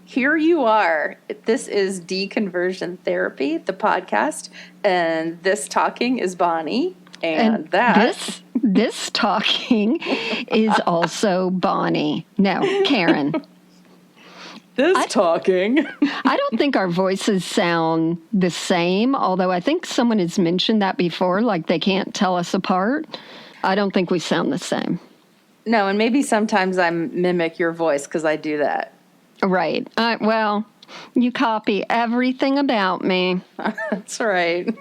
here you are. This is Deconversion Therapy, the podcast, and this talking is Bonnie, and that this talking is also Bonnie. No, Karen. Talking. I don't think our voices sound the same, although I think someone has mentioned that before, like they can't tell us apart. I don't think we sound the same. No, and maybe sometimes I mimic your voice because I do that. Right. Well, you copy everything about me. That's right.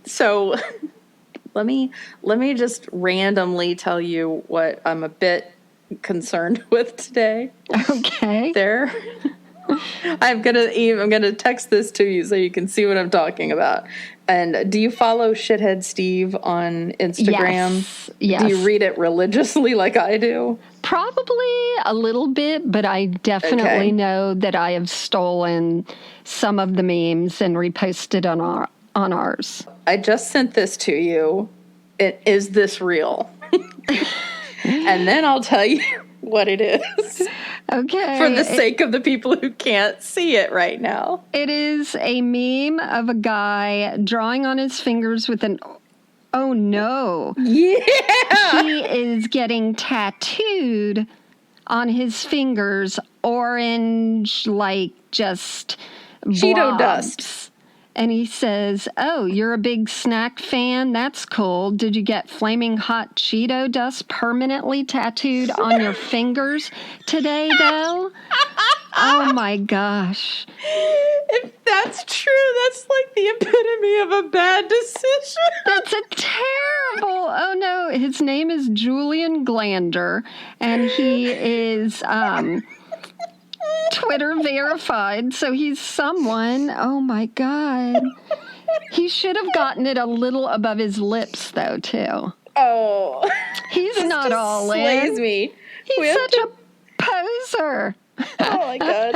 So let me just randomly tell you what I'm a bit concerned with today. Okay. I'm gonna text this to you so you can see what I'm talking about. And do you follow Shithead Steve on Instagram? Yes. Do you read it religiously like I do? Probably a little bit, but I definitely know that I have stolen some of the memes and reposted on ours. I just sent this to you. Is this real? And then I'll tell you what it is. Okay. For the sake of the people who can't see it right now. It is a meme of a guy drawing on his fingers with an... Oh, no. Yeah! He is getting tattooed on his fingers orange, like just Cheeto blobs. dust. And he says, "Oh, you're a big snack fan? That's cool. Did you get flaming hot Cheeto dust permanently tattooed on your fingers today, though?" Oh, my gosh. If that's true, that's like the epitome of a bad decision. That's a terrible... Oh, no. His name is Julian Glander, and he is... Twitter verified, so he's someone. Oh my God. He should have gotten it a little above his lips, though, too. Oh. He's not all slays in. Me. He's such a poser. Oh my God.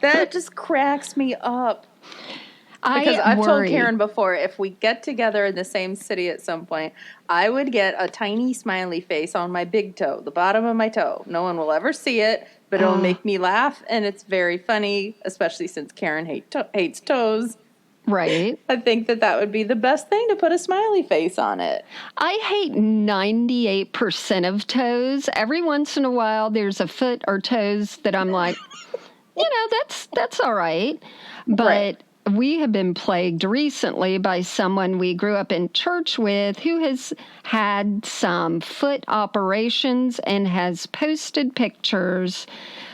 That just cracks me up. Because I've told Karen before, if we get together in the same city at some point, I would get a tiny smiley face on my big toe, the bottom of my toe. No one will ever see it, but it'll make me laugh, and it's very funny, especially since Karen hates toes. Right. I think that would be the best thing, to put a smiley face on it. I hate 98% of toes. Every once in a while, there's a foot or toes that I'm like, that's all right. But we have been plagued recently by someone we grew up in church with who has had some foot operations and has posted pictures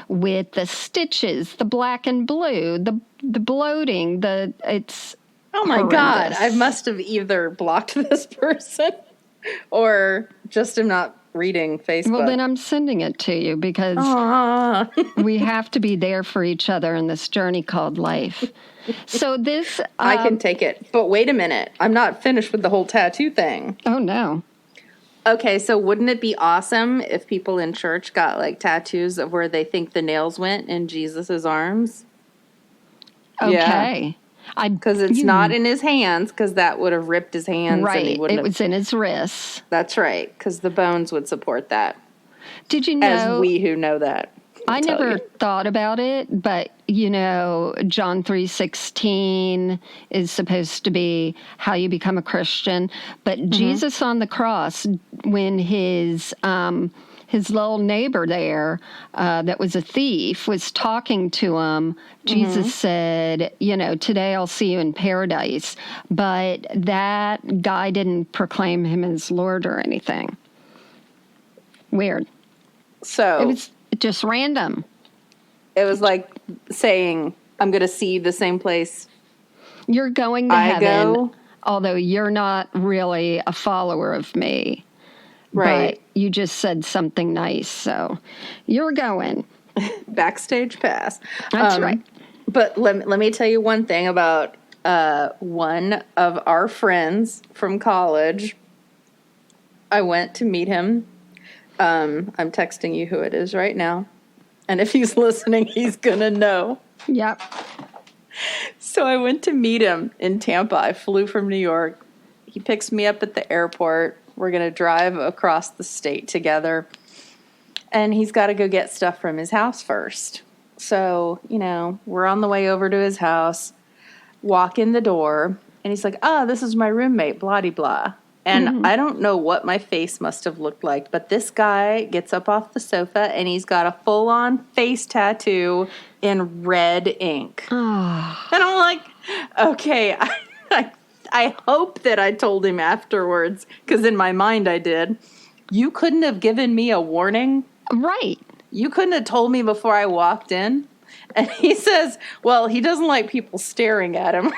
with the stitches, the black and blue, the bloating, it's oh my horrendous. God, I must have either blocked this person or just am not reading Facebook. Well, then I'm sending it to you because we have to be there for each other in this journey called life. So this... I can take it. But wait a minute. I'm not finished with the whole tattoo thing. Oh, no. Okay, so wouldn't it be awesome if people in church got, like, tattoos of where they think the nails went in Jesus' arms? Okay. Yeah. Because it's not in his hands, because that would have ripped his hands. Right, it was in his wrists. That's right, because the bones would support that. Did you know... As we who know that. I never thought about it, but, John 3:16 is supposed to be how you become a Christian. But Jesus on the cross, when his little neighbor there that was a thief was talking to him, Jesus said, today I'll see you in paradise. But that guy didn't proclaim him as Lord or anything. Weird. So... It was just random. It was like saying, I'm going to see the same place you're going to heaven, although you're not really a follower of me. Right. But you just said something nice, so you're going. Backstage pass. That's right. But let me tell you one thing about one of our friends from college. I went to meet him. I'm texting you who it is right now. And if he's listening, he's going to know. Yep. So I went to meet him in Tampa. I flew from New York. He picks me up at the airport. We're going to drive across the state together. And he's got to go get stuff from his house first. So, we're on the way over to his house, walk in the door, and he's like, this is my roommate, blah-de-blah. And I don't know what my face must have looked like, but this guy gets up off the sofa, and he's got a full-on face tattoo in red ink. Oh. And I'm like, okay, I hope that I told him afterwards, because in my mind I did. You couldn't have given me a warning? Right. You couldn't have told me before I walked in? And he says, well, he doesn't like people staring at him.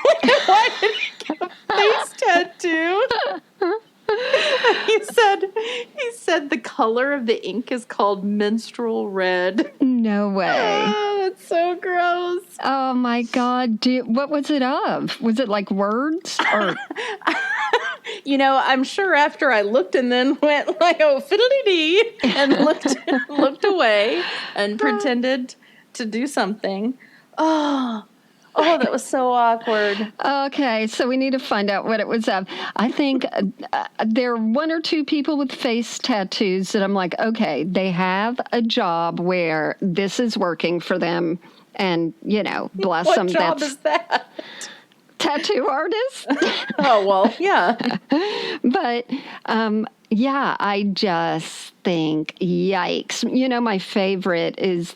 Why did he get a face tattoo? He said the color of the ink is called menstrual red. No way. Oh, that's so gross. Oh my God. What was it of? Was it like words or? I'm sure after I looked and then went like, oh, fiddly-dee, and looked away and pretended to do something. Oh, that was so awkward. Okay, so we need to find out what it was of. I think there are one or two people with face tattoos that I'm like, okay, they have a job where this is working for them, and, bless them. What job is that? Tattoo artist. Oh, well, yeah. But, I just think, yikes. My favorite is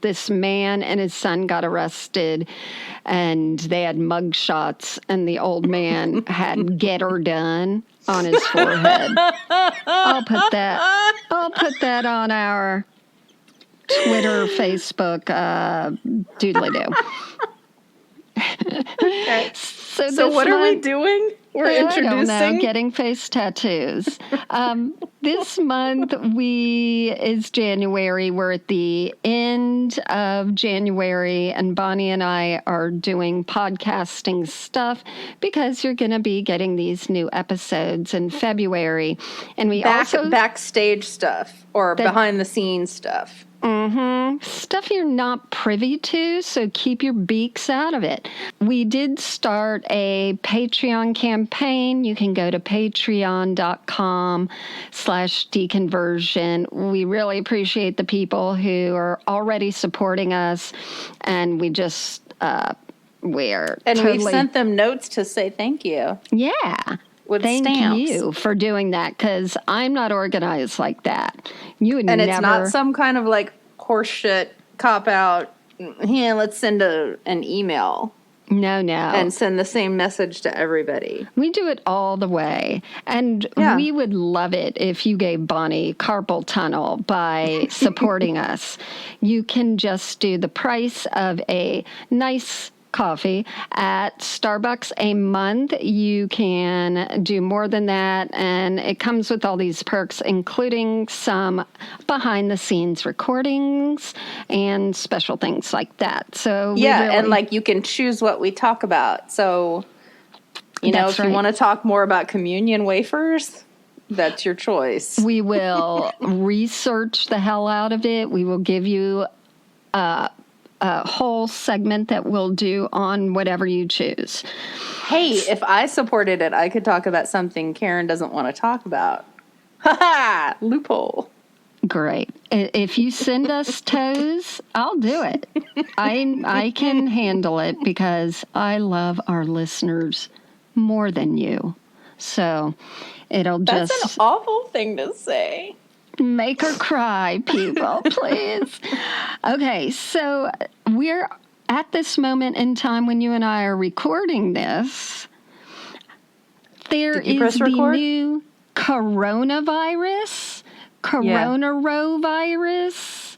this man and his son got arrested, and they had mug shots, and the old man had "Get Her Done" on his forehead. I'll put that on our Twitter, Facebook, doodly-doo. Okay. So what are we doing? We're introducing? I don't know, getting face tattoos. This month is January. We're at the end of January, and Bonnie and I are doing podcasting stuff because you're going to be getting these new episodes in February. And we also backstage stuff or behind the scenes stuff. Stuff you're not privy to, so keep your beaks out of it. We did start a Patreon campaign. You can go to patreon.com/deconversion. We really appreciate the people who are already supporting us, and we just, we've sent them notes to say thank you. Yeah. Thank you for doing that, because I'm not organized like that. It's not some kind of like horseshit cop out. Yeah, let's send an email. No. And send the same message to everybody. We do it all the way. And we would love it if you gave Bonnie carpal tunnel by supporting us. You can just do the price of a nice coffee at Starbucks a month. You can do more than that, and it comes with all these perks, including some behind-the-scenes recordings and special things like that. So and like you can choose what we talk about. So, if you want to talk more about communion wafers, that's your choice. We will research the hell out of it. We will give you a whole segment that we'll do on whatever you choose. Hey, if I supported it, I could talk about something Karen doesn't want to talk about. Ha ha! Loophole. Great. If you send us toes, I'll do it. I can handle it because I love our listeners more than you. So That's an awful thing to say. Make her cry, people, please. Okay, so we're at this moment in time when you and I are recording this. There is the new coronavirus, coronavirus.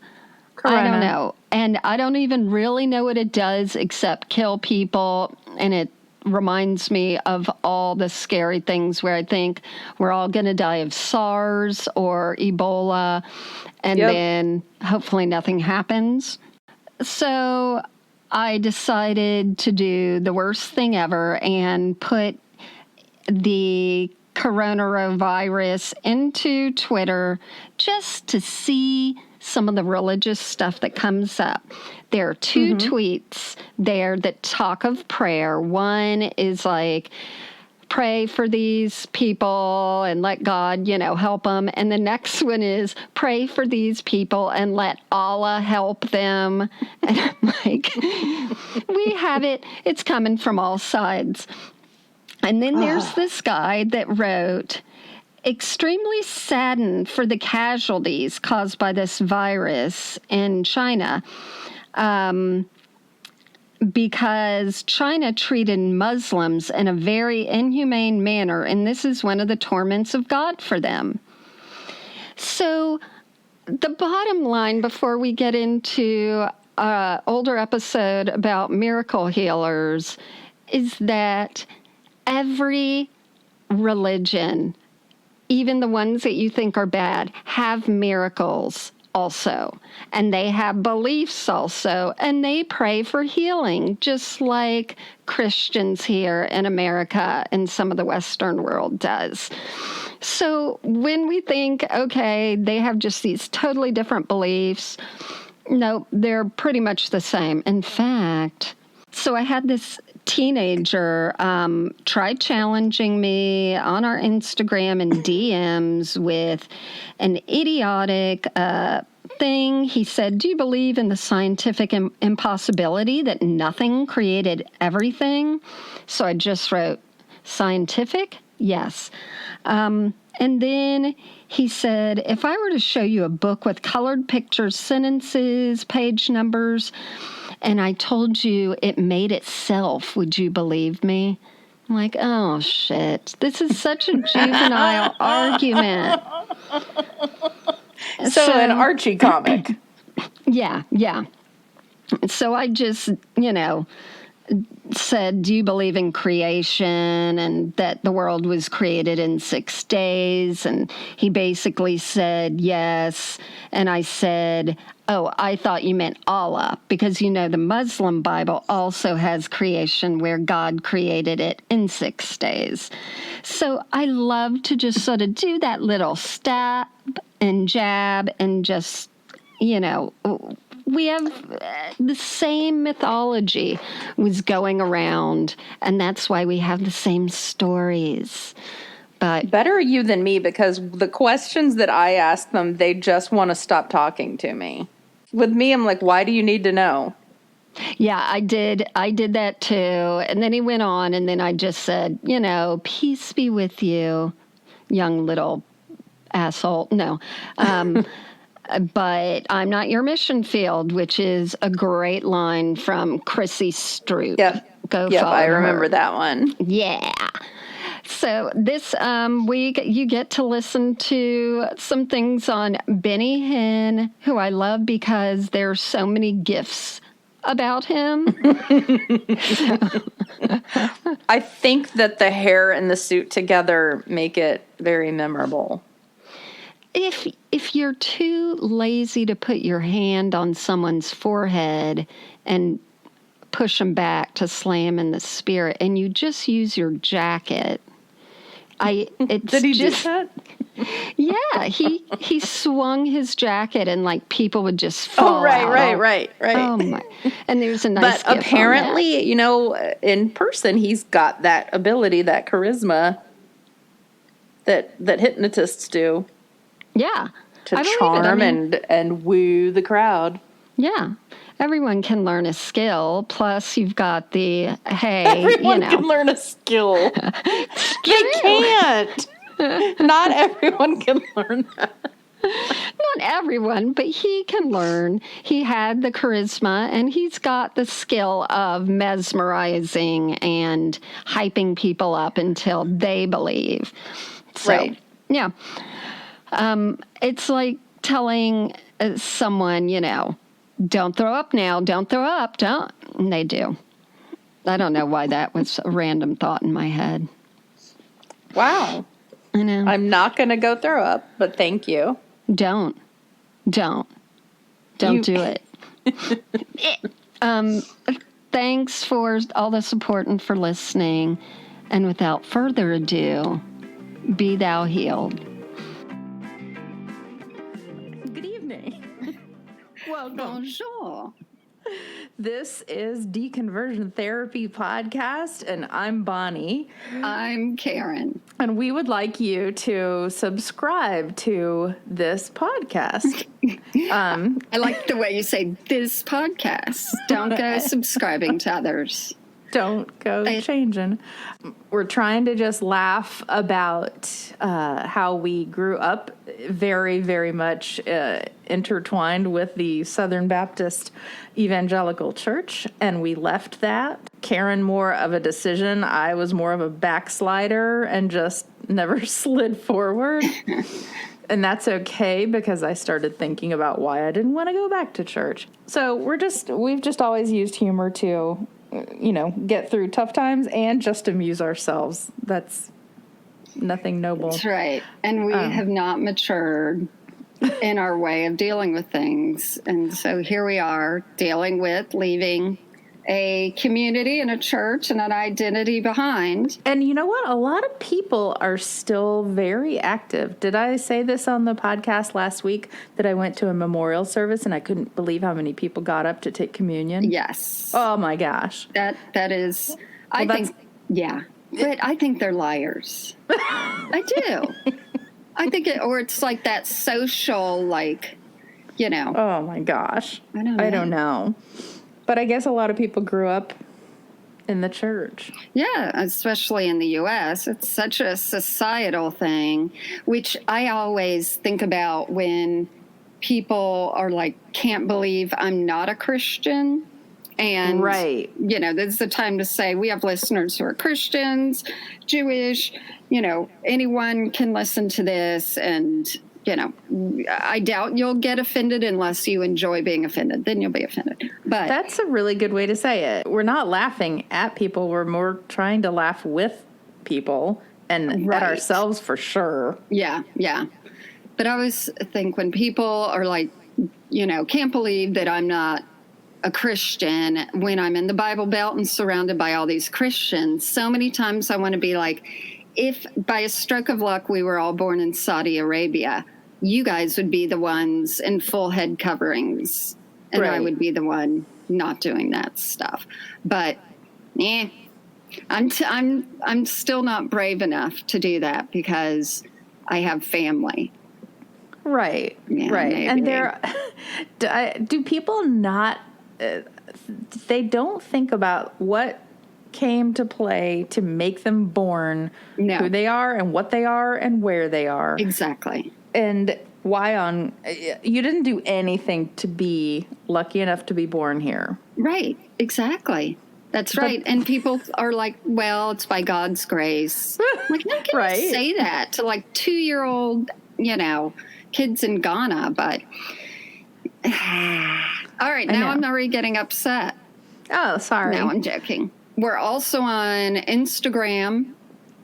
I don't know. And I don't even really know what it does except kill people. And it reminds me of all the scary things where I think we're all going to die of SARS or Ebola, and then hopefully nothing happens. So I decided to do the worst thing ever and put the coronavirus into Twitter just to see some of the religious stuff that comes up. There are two tweets there that talk of prayer. One is like, pray for these people and let God, help them. And the next one is pray for these people and let Allah help them. And I'm like, we have it. It's coming from all sides. And then there's this guy that wrote, extremely saddened for the casualties caused by this virus in China. Because China treated Muslims in a very inhumane manner, and this is one of the torments of God for them. So the bottom line, before we get into an older episode about miracle healers, is that every religion, even the ones that you think are bad, have miracles also, and they have beliefs also, and they pray for healing, just like Christians here in America and some of the Western world does. So when we think, okay, they have just these totally different beliefs, no, they're pretty much the same. In fact, so I had this teenager try challenging me on our Instagram and DMs with an idiotic thing. He said, do you believe in the scientific impossibility that nothing created everything? So I just wrote, scientific? Yes. And then he said, if I were to show you a book with colored pictures, sentences, page numbers, and I told you it made itself, would you believe me? I'm like, oh, shit. This is such a juvenile argument. So an Archie comic. Yeah. So I just, said, do you believe in creation and that the world was created in 6 days? And he basically said yes. And I said, oh, I thought you meant Allah, because the Muslim Bible also has creation where God created it in 6 days. So I love to just sort of do that little stab and jab and just, we have the same mythology was going around, and that's why we have the same stories. But better you than me, because the questions that I ask them, they just want to stop talking to me. With me, I'm like, why do you need to know? Yeah, I did that too. And then he went on, and then I just said, peace be with you, young little asshole. No. But I'm not your mission field, which is a great line from Chrissy Stroop. Yep. Go follow I remember that one. Yeah. So this week, you get to listen to some things on Benny Hinn, who I love because there's so many gifs about him. I think that the hair and the suit together make it very memorable. If you're too lazy to put your hand on someone's forehead and push them back to slam in the spirit, and you just use your jacket, Did he do that? Yeah, he swung his jacket, and people would just fall out. Right. Oh my! And there's a nice. But apparently, in person, he's got that ability, that charisma that hypnotists do. Yeah. To charm and woo the crowd. Yeah. Everyone can learn a skill. Plus, you've got the, hey, Everyone can learn a skill. They can't. Not everyone can learn that. Not everyone, but he can learn. He had the charisma, and he's got the skill of mesmerizing and hyping people up until they believe. So, right. Yeah. It's like telling someone, don't throw up now, don't throw up, don't. And they do. I don't know why that was a random thought in my head. Wow. I know. I'm not going to go throw up, but thank you. Don't do it. Thanks for all the support and for listening. And without further ado, be thou healed. Good evening. Well, bonjour. This is Deconversion Therapy Podcast, and I'm Bonnie. I'm Karen. And we would like you to subscribe to this podcast. I like the way you say this podcast. Don't go subscribing to others. Don't go changing. We're trying to just laugh about how we grew up very, very much intertwined with the Southern Baptist Evangelical Church, and we left that. Karen more of a decision. I was more of a backslider and just never slid forward. And that's okay because I started thinking about why I didn't want to go back to church. So we've just always used humor to, get through tough times and just amuse ourselves. That's nothing noble. That's right. And we have not matured in our way of dealing with things. And so here we are dealing with leaving a community and a church and an identity behind. And you know what? A lot of people are still very active. Did I say this on the podcast last week that I went to a memorial service and I couldn't believe how many people got up to take communion? Yes. Oh my gosh. That is, I think, yeah. But I think they're liars. I do. I think it's like that social, Oh my gosh. I don't know. But I guess a lot of people grew up in the church. Yeah, especially in the U.S. It's such a societal thing, which I always think about when people are like, can't believe I'm not a Christian. And, right. This is the time to say we have listeners who are Christians, Jewish, anyone can listen to this. And, I doubt you'll get offended unless you enjoy being offended. Then you'll be offended. But that's a really good way to say it. We're not laughing at people. We're more trying to laugh with people and at ourselves for sure. Yeah, yeah. But I always think when people are like, can't believe that I'm not a Christian when I'm in the Bible Belt and surrounded by all these Christians. So many times I want to be like, if by a stroke of luck we were all born in Saudi Arabia, you guys would be the ones in full head coverings, and I would be the one not doing that stuff. But I'm still not brave enough to do that because I have family. Right, yeah, right. Maybe. And do people not? They don't think about what came to play to make them born who they are and what they are and where they are. Exactly. And you didn't do anything to be lucky enough to be born here. Right. Exactly. That's right. And people are like, well, it's by God's grace. Like, how can you say that to 2-year-old, kids in Ghana? But all right. Now I'm already getting upset. Oh, sorry. No, I'm joking. We're also on Instagram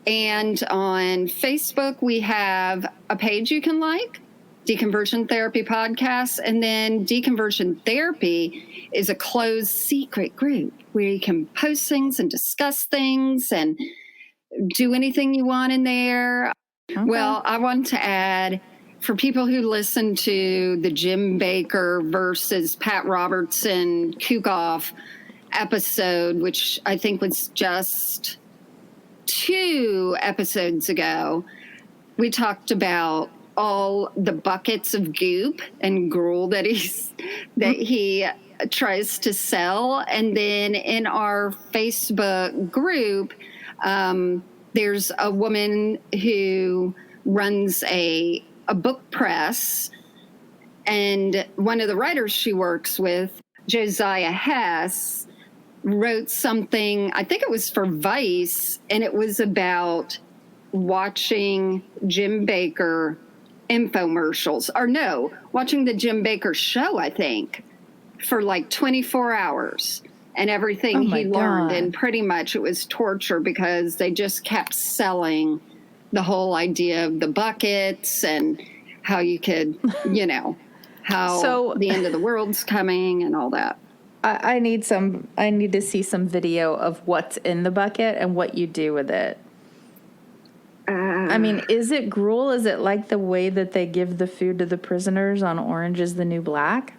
and on Facebook. We have a page you can like, Deconversion Therapy Podcast. And then Deconversion Therapy is a closed secret group where you can post things and discuss things and do anything you want in there. Okay. Well, I want to add, for people who listen to the Jim Baker versus Pat Robertson cook-off episode, which I think was just 2 episodes ago, we talked about all the buckets of goop and gruel that he tries to sell. And then in our Facebook group, there's a woman who runs a book press, and one of the writers she works with, Josiah Hess, wrote something, I think it was for Vice, and it was about watching Jim Baker infomercials, watching the Jim Baker show, I think, for 24 hours and everything he learned. And pretty much it was torture because they just kept selling the whole idea of the buckets and how you could, how the end of the world's coming and all that. I need to see some video of what's in the bucket and what you do with it. I mean, is it gruel? Is it like the way that they give the food to the prisoners on Orange is the New Black?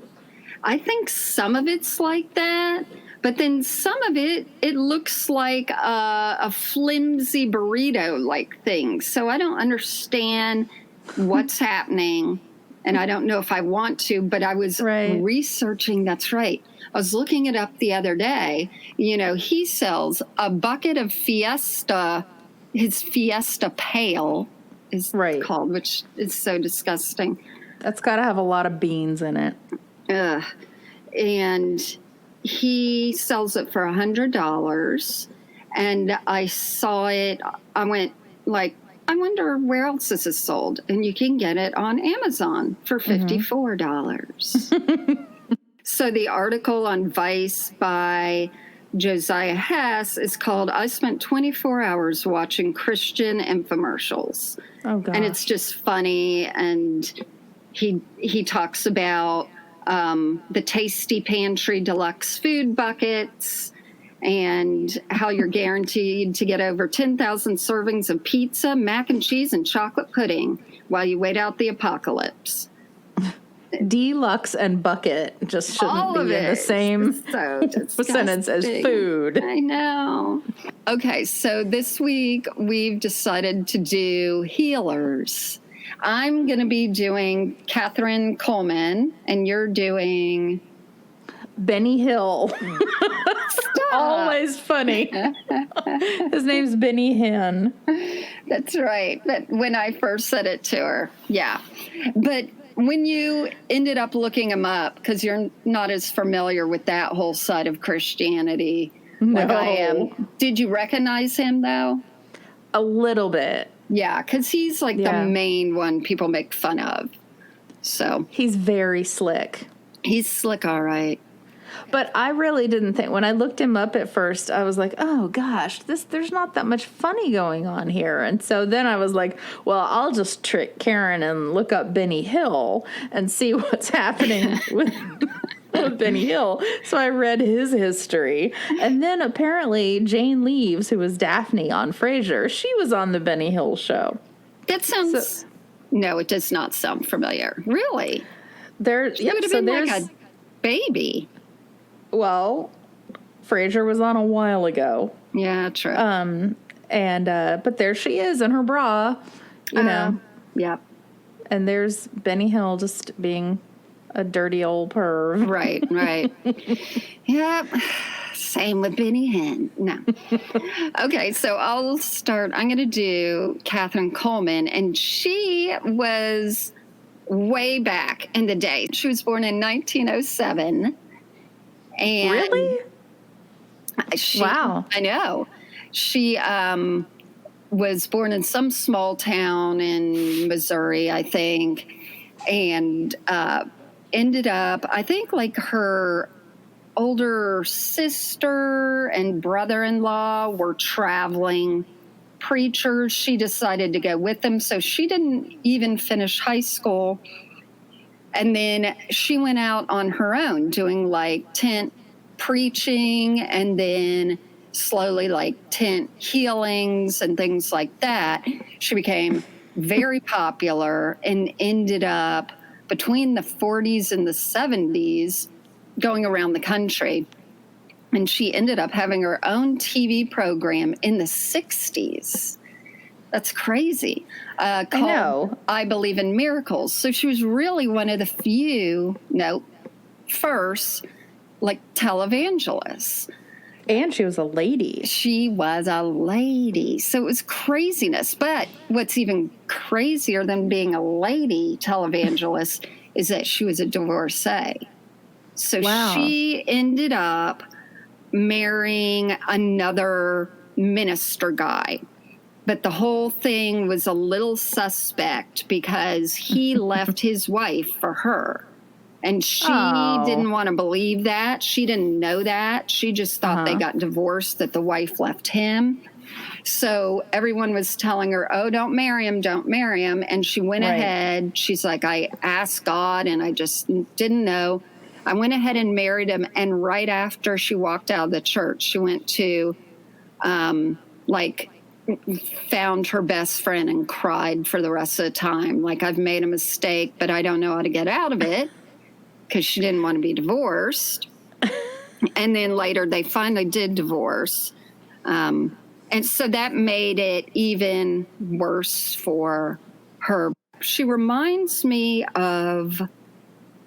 I think some of it's like that, but then some of it looks like a flimsy burrito-like thing. So I don't understand what's happening, and I don't know if I want to, but I was researching. That's right. I was looking it up the other day. He sells a bucket of Fiesta, his Fiesta Pale is called, which is so disgusting. That's got to have a lot of beans in it. And he sells it for $100. And I saw it. I went I wonder where else this is sold. And you can get it on Amazon for $54. So the article on Vice by Josiah Hess is called, "I Spent 24 Hours Watching Christian Infomercials." Oh, God. And it's just funny. And he talks about the Tasty Pantry Deluxe food buckets and how you're guaranteed to get over 10,000 servings of pizza, mac and cheese, and chocolate pudding while you wait out the apocalypse. Deluxe and bucket just shouldn't be in the same sentence as food. I know. Okay, so this week we've decided to do healers. I'm going to be doing Katherine Kuhlman, and you're doing Benny Hill. Always funny. His name's Benny Hinn. That's right. But when I first said it to her, yeah. But when you ended up looking him up, because you're not as familiar with that whole side of Christianity like I am, did you recognize him, though? A little bit. Yeah, because he's the main one people make fun of. So he's very slick. He's slick, all right. But I really didn't think, when I looked him up at first, I was like, oh gosh, there's not that much funny going on here. And so then I was like, well, I'll just trick Karen and look up Benny Hill and see what's happening with Benny Hill. So I read his history. And then apparently Jane Leaves, who was Daphne on Frasier, she was on the Benny Hill show. That sounds... No, it does not sound familiar. Really? She would have been like a baby. Well, Frasier was on a while ago. Yeah, true. But there she is in her bra, you know. Yep. And there's Benny Hill just being a dirty old perv. Right. Yep. Same with Benny Hinn. No. Okay, so I'll start. I'm going to do Katherine Kuhlman, and she was way back in the day. She was born in 1907. And really? Wow. I know. She was born in some small town in Missouri, I think, and ended up, I think, her older sister and brother-in-law were traveling preachers. She decided to go with them, so she didn't even finish high school. And then she went out on her own doing tent preaching and then slowly tent healings and things like that. She became very popular and ended up between the 40s and the 70s going around the country. And she ended up having her own TV program in the 60s. That's crazy. Called I Believe in Miracles. So she was really one of the first, televangelists. And she was a lady. She was a lady. So it was craziness. But what's even crazier than being a lady televangelist is that she was a divorcee. So she ended up marrying another minister guy. But the whole thing was a little suspect because he left his wife for her. And she didn't want to believe that. She didn't know that. She just thought they got divorced, that the wife left him. So everyone was telling her, oh, don't marry him, don't marry him. And she went ahead. She's like, I asked God and I just didn't know. I went ahead and married him. And right after she walked out of the church, she went to found her best friend and cried for the rest of the time. I've made a mistake, but I don't know how to get out of it. because she didn't want to be divorced. And then later they finally did divorce. And so that made it even worse for her. She reminds me of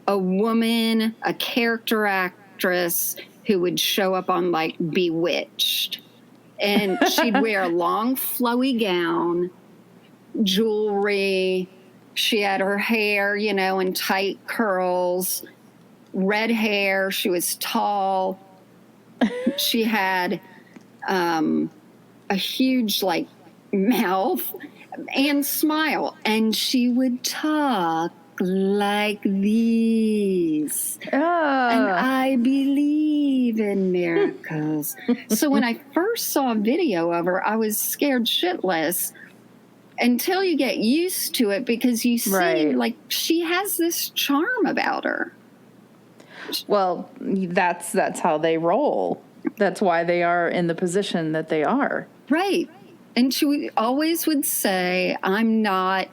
a woman, a character actress who would show up on like Bewitched. And she'd wear a long flowy gown, jewelry. She had her hair, in tight curls, red hair. She was tall. She had a huge like mouth and smile. And she would talk like these. And I believe in miracles. So when I first saw a video of her, I was scared shitless until you get used to it, because you see like she has this charm about her. Well, that's how they roll. That's why they are in the position that they are. Right. And she always would say, I'm not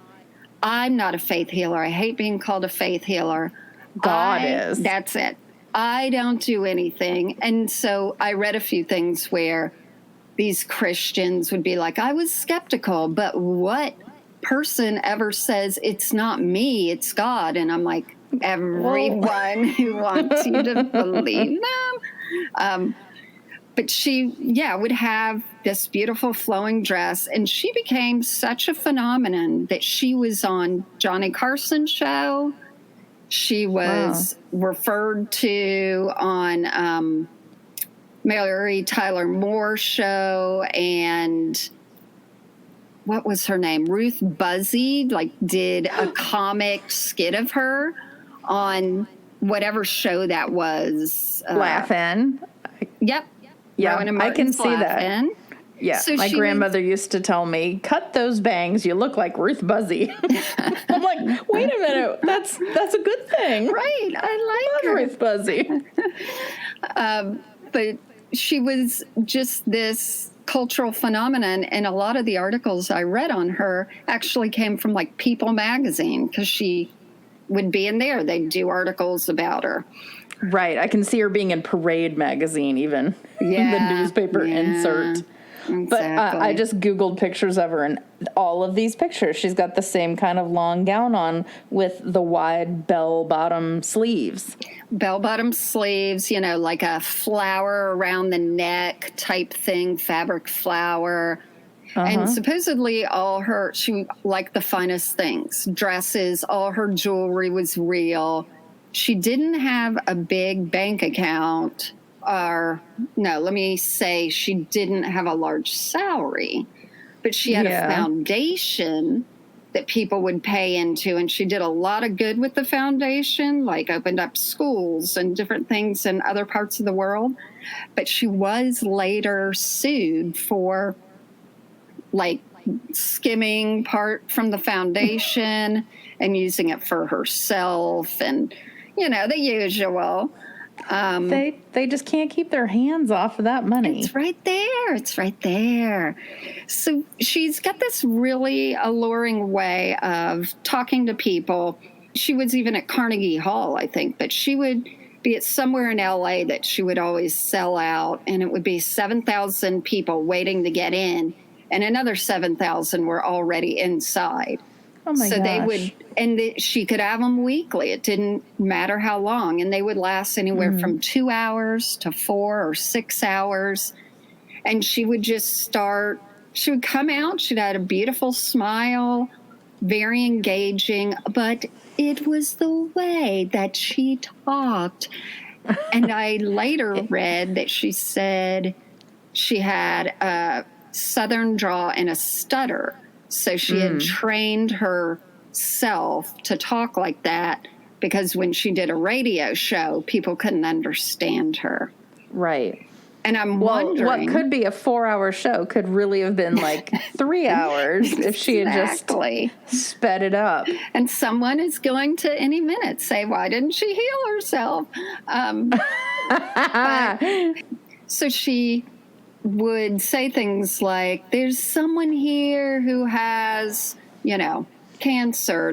a faith healer. I hate being called a faith healer. God is. That's it. I don't do anything. And so I read a few things where these Christians would be like, I was skeptical, but what person ever says it's not me, it's God? And I'm like, everyone who wants you to believe them. But she, would have this beautiful flowing dress, and she became such a phenomenon that she was on Johnny Carson's show. She was referred to on Mary Tyler Moore's show, and what was her name? Ruth Buzzy, did a comic skit of her on whatever show that was. Laugh-In. Yep. Yeah, I can see that. Yeah, so my grandmother used to tell me, cut those bangs, you look like Ruth Buzzy. I'm like, wait a minute, that's a good thing. Right, I like her. Ruth Buzzy. But she was just this cultural phenomenon, and a lot of the articles I read on her actually came from People magazine, because she would be in there. They'd do articles about her. Right, I can see her being in Parade magazine even, the newspaper insert. Exactly. But I just Googled pictures of her, and all of these pictures, she's got the same kind of long gown on with the wide bell-bottom sleeves. Bell-bottom sleeves, like a flower around the neck type thing, fabric flower. And supposedly she liked the finest things, dresses, all her jewelry was real. She didn't have a big bank account, she didn't have a large salary, but she had a foundation that people would pay into, and she did a lot of good with the foundation, opened up schools and different things in other parts of the world. But she was later sued for skimming part from the foundation and using it for herself, and the usual. They just can't keep their hands off of that money. It's right there. So she's got this really alluring way of talking to people. She was even at Carnegie Hall, I think, but she would be at somewhere in LA that she would always sell out, and it would be 7,000 people waiting to get in, and another 7,000 were already inside. Oh my gosh. They would, and she could have them weekly. It didn't matter how long. And they would last anywhere from 2 hours to 4 or 6 hours. And she would she would come out, she'd had a beautiful smile, very engaging, but it was the way that she talked. And I later read that she said she had a Southern drawl and a stutter. So she had trained herself to talk like that, because when she did a radio show, people couldn't understand her. Right. And I'm wondering, what could be a 4-hour show could really have been 3 hours if she had just sped it up. And someone is going to any minute say, why didn't she heal herself? So she would say things like, there's someone here who has, cancer.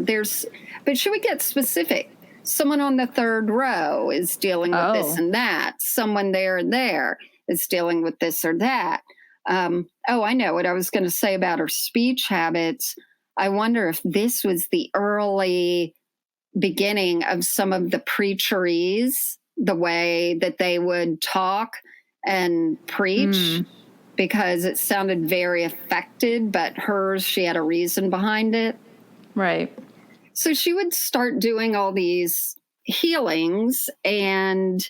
But she would get specific. someone on the third row is dealing with this and that. Someone there and there is dealing with this or that. I know what I was going to say about her speech habits. I wonder if this was the early beginning of some of the preacheries, the way that they would talk and preach, because it sounded very affected, but hers, she had a reason behind it. Right. So she would start doing all these healings, and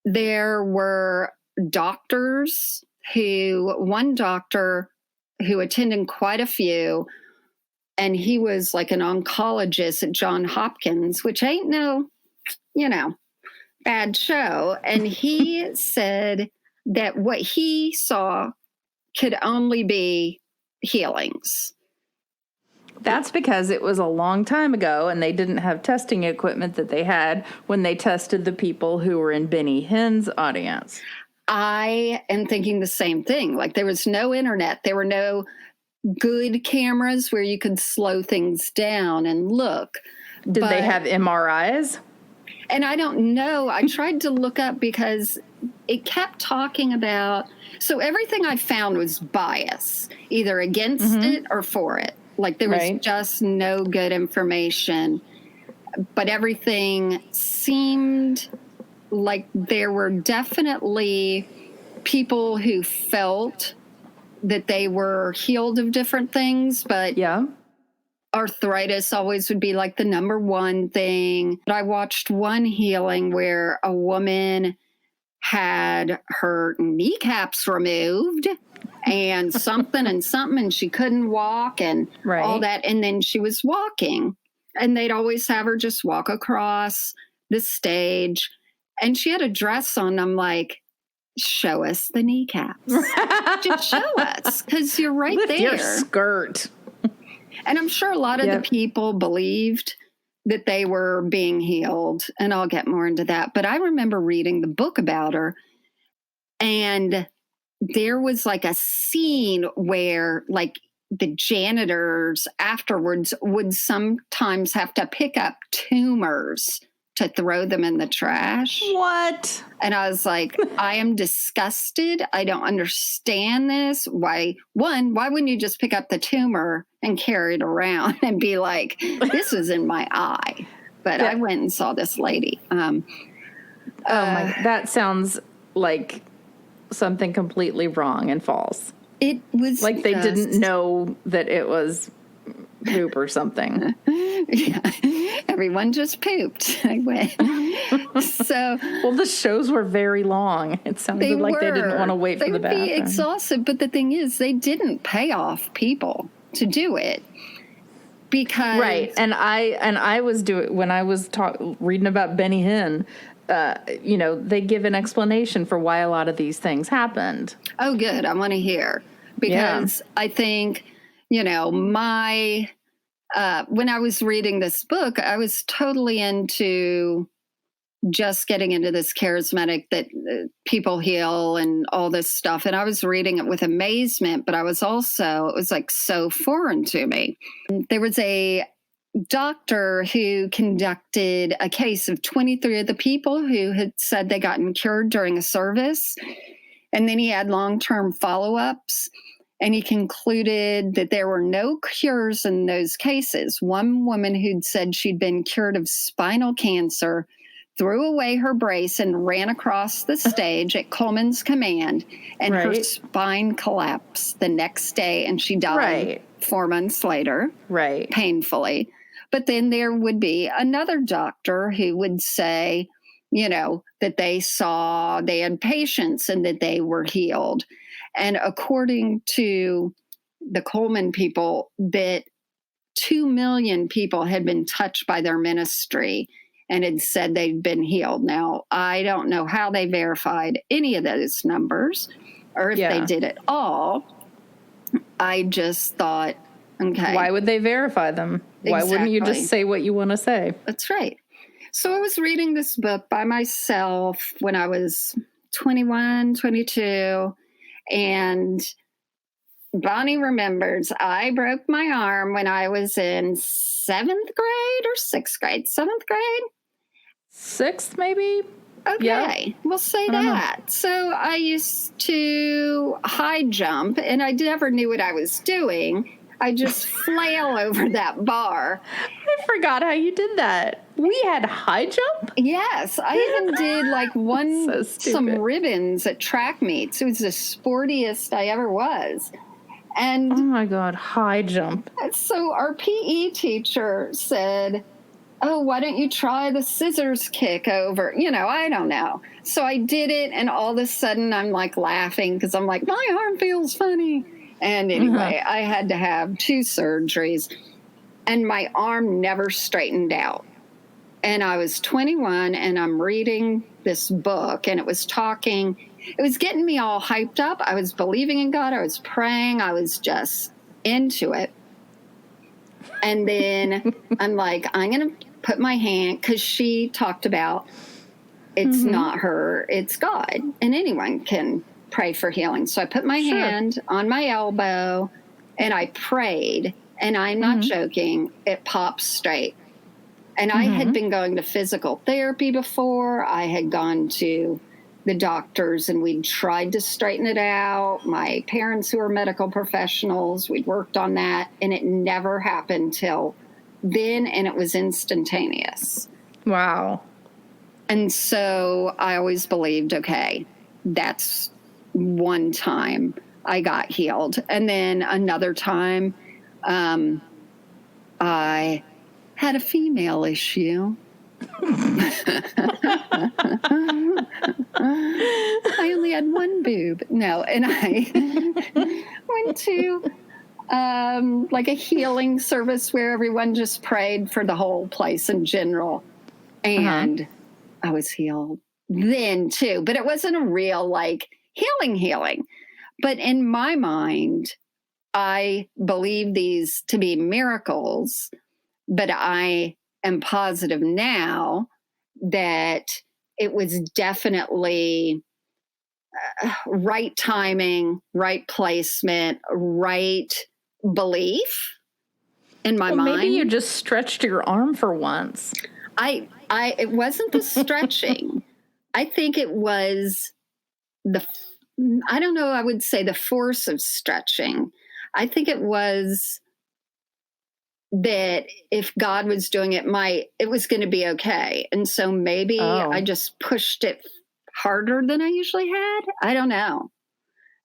there were doctors one doctor who attended quite a few, and he was like an oncologist at Johns Hopkins, which ain't no, bad show. And he said that what he saw could only be healings. That's because it was a long time ago and they didn't have testing equipment that they had when they tested the people who were in Benny Hinn's audience. I am thinking the same thing. Like, there was no internet. There were no good cameras where you could slow things down and look. Did they have MRIs? And I don't know. I tried to look up because it kept talking about, so everything I found was bias, either against it or for it. Like, there was just no good information. But everything seemed like there were definitely people who felt that they were healed of different things, but arthritis always would be like the number one thing. But I watched one healing where a woman had her kneecaps removed and something, and she couldn't walk and all that. And then she was walking, and they'd always have her just walk across the stage. And she had a dress on. I'm like, show us the kneecaps. Just show us, because you're right there. Your skirt. And I'm sure a lot of the people believed that they were being healed. And I'll get more into that. But I remember reading the book about her. And there was like a scene where like the janitors afterwards would sometimes have to pick up tumors to throw them in the trash. What? And I was like, I am disgusted. I don't understand this. Why wouldn't you just pick up the tumor and carry it around and be like, this is in my eye? But I went and saw this lady. That sounds like something completely wrong and false. It was like they didn't know that it was poop or something. Everyone just pooped. I went. Well, the shows were very long. It sounded like they didn't want to wait for the bathroom. They would be exhausted, but the thing is, they didn't pay off people to do it. Because and I was doing, when I was reading about Benny Hinn, they give an explanation for why a lot of these things happened. Oh, good. I want to hear, because I think, my when I was reading this book, I was totally into just getting into this charismatic that people heal and all this stuff. And I was reading it with amazement, but it was like so foreign to me. There was a doctor who conducted a case of 23 of the people who had said they gotten cured during a service. And then he had long-term follow-ups. And he concluded that there were no cures in those cases. One woman who'd said she'd been cured of spinal cancer threw away her brace and ran across the stage at Kuhlman's command, and her spine collapsed the next day, and she died 4 months later, painfully. But then there would be another doctor who would say, that they had patients and that they were healed. And according to the Kuhlman people, that 2 million people had been touched by their ministry and had said they'd been healed. Now, I don't know how they verified any of those numbers or if they did it all. I just thought, okay. Why would they verify them? Exactly. Why wouldn't you just say what you want to say? That's right. So I was reading this book by myself when I was 21, 22. And Bonnie remembers I broke my arm when I was in 7th grade or 6th grade, 7th grade. 6th, maybe. Okay, yeah. We'll say that. So I used to high jump, and I never knew what I was doing. I just flail over that bar. I forgot how you did that. We had high jump? Yes, I even did like some ribbons at track meets. It was the sportiest I ever was. And oh my God, high jump. So our PE teacher said, oh, why don't you try the scissors kick over? I don't know. So I did it, and all of a sudden I'm like laughing because I'm like, my arm feels funny. And anyway, I had to have 2 surgeries, and my arm never straightened out. And I was 21, and I'm reading this book, and it was getting me all hyped up. I was believing in God. I was praying. I was just into it. And then I'm like, I'm going to put my hand, because she talked about it's not her, it's God. And anyone can pray for healing. So I put my hand on my elbow and I prayed, and I'm not joking, it popped straight. And I had been going to physical therapy before. I had gone to the doctors, and we'd tried to straighten it out. My parents, who are medical professionals, we'd worked on that, and it never happened till then, and it was instantaneous. Wow. And so I always believed, okay, that's one time I got healed. And then another time, I had a female issue. I only had one boob. No, and I went to like a healing service where everyone just prayed for the whole place in general. And I was healed then too. But it wasn't a real like healing. But in my mind, I believe these to be miracles, but I am positive now that it was definitely right timing, right placement, right belief in my mind. Maybe you just stretched your arm for once. It wasn't the stretching. I think it was I don't know, I would say the force of stretching. I think it was that if God was doing it, it was going to be okay. And so maybe I just pushed it harder than I usually had. I don't know.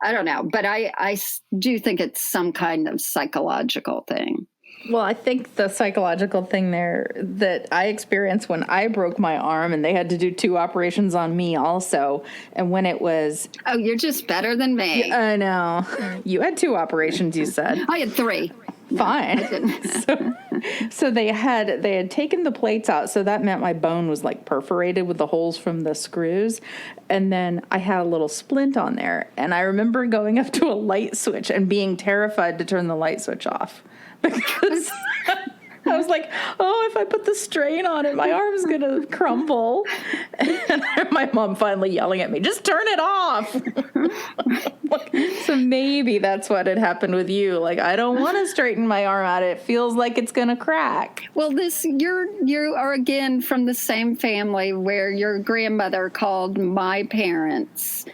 But I do think it's some kind of psychological thing. Well, I think the psychological thing there that I experienced when I broke my arm, and they had to do 2 operations on me also. And when it was... Oh, you're just better than me. Yeah, I know. You had 2 operations, you said. I had 3. Fine. So they had taken the plates out, so that meant my bone was like perforated with the holes from the screws, and then I had a little splint on there, and I remember going up to a light switch and being terrified to turn the light switch off because I was like, oh, if I put the strain on it, my arm's gonna crumble. And my mom finally yelling at me, just turn it off. So maybe that's what had happened with you. Like, I don't want to straighten my arm out. It feels like it's gonna crack. Well, you are again from the same family where your grandmother called my parents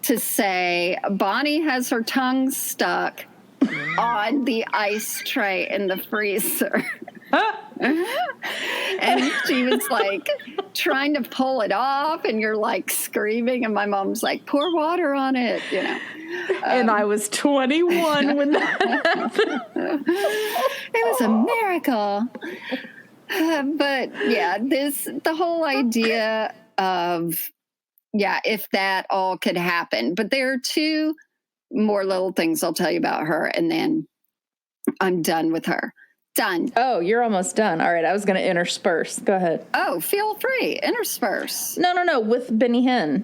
to say, Bonnie has her tongue stuck on the ice tray in the freezer. And she was like trying to pull it off, and you're like screaming, and my mom's like, pour water on it, And I was 21 when that happened. It was a miracle. But yeah, the whole idea of, if that all could happen. But there are 2 more little things I'll tell you about her, and then I'm done with her. Done. Oh, you're almost done. All right, I was going to intersperse. Go ahead. Oh, feel free. Intersperse. No, with Benny Hinn.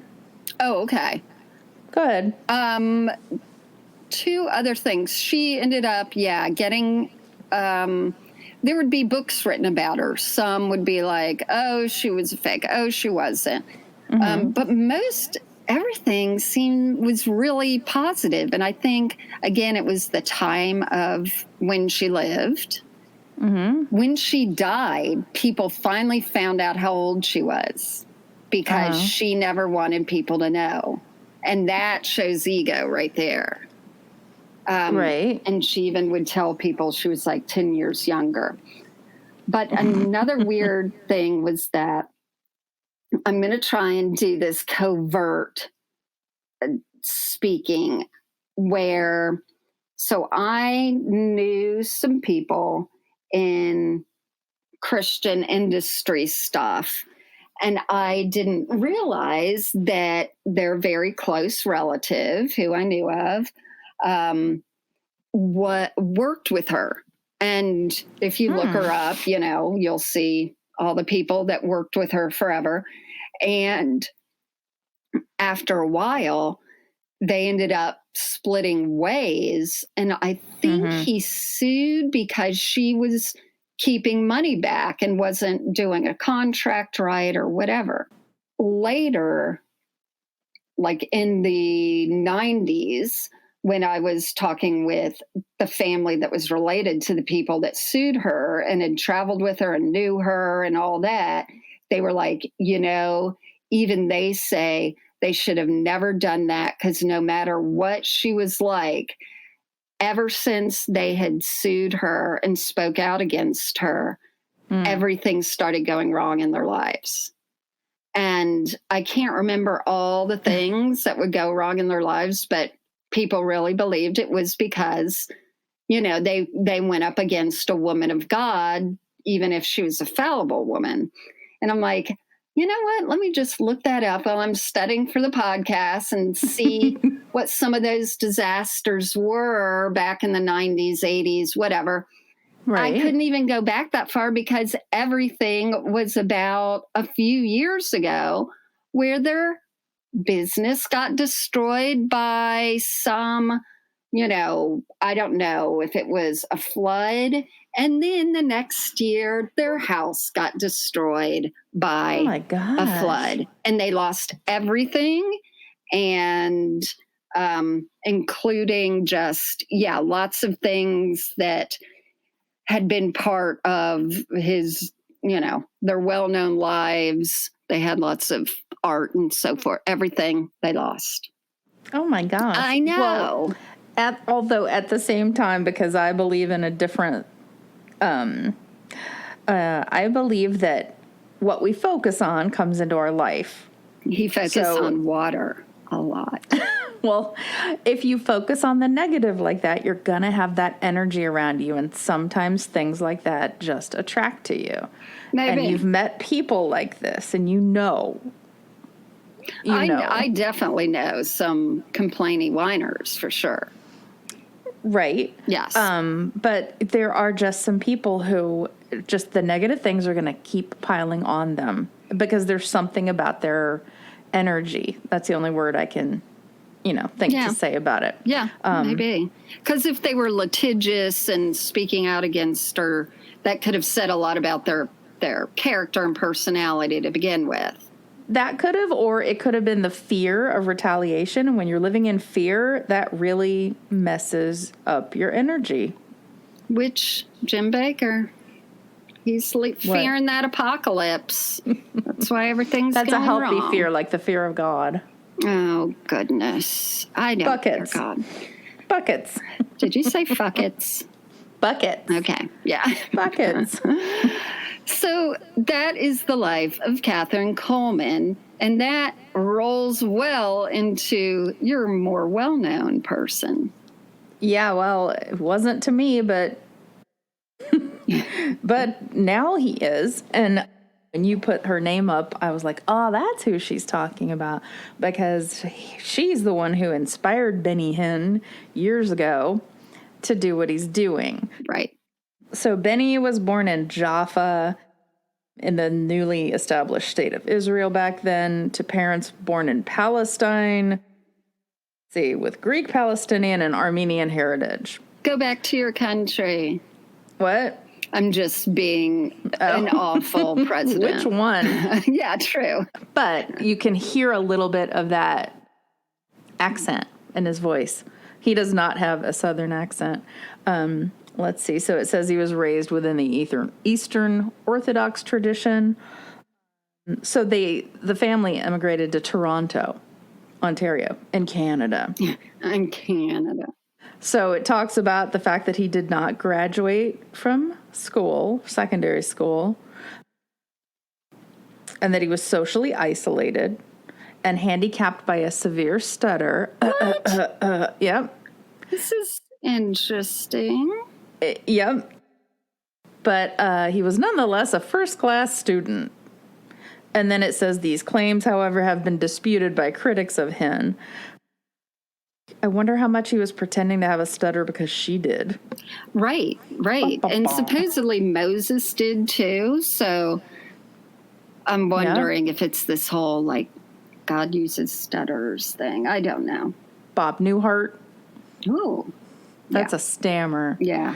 Oh, okay. Go ahead. 2 other things. She ended up, getting, there would be books written about her. Some would be like, oh, she was a fake. Oh, she wasn't. But everything was really positive. And I think, again, it was the time of when she lived. When she died, people finally found out how old she was because she never wanted people to know. And that shows ego right there. Right. And she even would tell people she was like 10 years younger. But another weird thing was that I'm going to try and do this covert speaking where, so I knew some people in Christian industry stuff, and I didn't realize that their very close relative, who I knew of, what worked with her. And if you look her up, you know, you'll see all the people that worked with her forever. And after a while, they ended up splitting ways. And I think he sued because she was keeping money back and wasn't doing a contract right or whatever. Later, like in the 90s, when I was talking with the family that was related to the people that sued her and had traveled with her and knew her and all that, they were like, you know, even they say they should have never done that because no matter what she was like, ever since they had sued her and spoke out against her, everything started going wrong in their lives. And I can't remember all the things that would go wrong in their lives, but people really believed it was because, you know, they went up against a woman of God, even if she was a fallible woman. And I'm like, you know what? Let me just look that up while I'm studying for the podcast and see what some of those disasters were back in the 90s, 80s, whatever. Right. I couldn't even go back that far because everything was about a few years ago where their business got destroyed by some, you know, I don't know if it was a flood. And then the next year, their house got destroyed by a flood. And they lost everything. And including just, lots of things that had been part of his, you know, their well-known lives. They had lots of art and so forth. Everything they lost. Oh my gosh. I know. Well, although at the same time, because I believe in a different, I believe that what we focus on comes into our life. He focused on water a lot. Well, if you focus on the negative like that, you're going to have that energy around you. And sometimes things like that just attract to you. Maybe. And you've met people like this and you know. I definitely know some complaining whiners for sure. Right. Yes. But there are just some people who just the negative things are going to keep piling on them because there's something about their energy. That's the only word I can, think to say about it. Yeah, maybe. Because if they were litigious and speaking out against her, that could have said a lot about their character and personality to begin with. That could have, or it could have been the fear of retaliation. And when you're living in fear, that really messes up your energy. Which Jim Baker, he's fearing that apocalypse. That's why everything's going wrong. That's a healthy fear, like the fear of God. Oh, goodness. I know. Buckets. God. Buckets. Did you say fuckets? Buckets. Okay. Yeah. Buckets. So that is the life of Katherine Kuhlman, and that rolls well into your more well-known person. Yeah, well, it wasn't to me, but but now he is. And when you put her name up, I was like, oh, that's who she's talking about, because she's the one who inspired Benny Hinn years ago to do what he's doing. Right. So Benny was born in Jaffa in the newly established state of Israel back then, to parents born in Palestine, with Greek, Palestinian, and Armenian heritage. Go back to your country. What? I'm just being an awful president. Which one? Yeah, true. But you can hear a little bit of that accent in his voice. He does not have a Southern accent. let's see. So it says he was raised within the Eastern Orthodox tradition. So the family immigrated to Toronto, Ontario, in Canada. In Canada. So it talks about the fact that he did not graduate from school, secondary school, and that he was socially isolated and handicapped by a severe stutter. Yep. This is interesting. Yep. But he was nonetheless a first-class student. And then it says these claims, however, have been disputed by critics of Hinn. I wonder how much he was pretending to have a stutter because she did. Right. And supposedly Moses did too. So I'm wondering if it's this whole, like, God uses stutters thing. I don't know. Bob Newhart. Oh. That's a stammer. Yeah.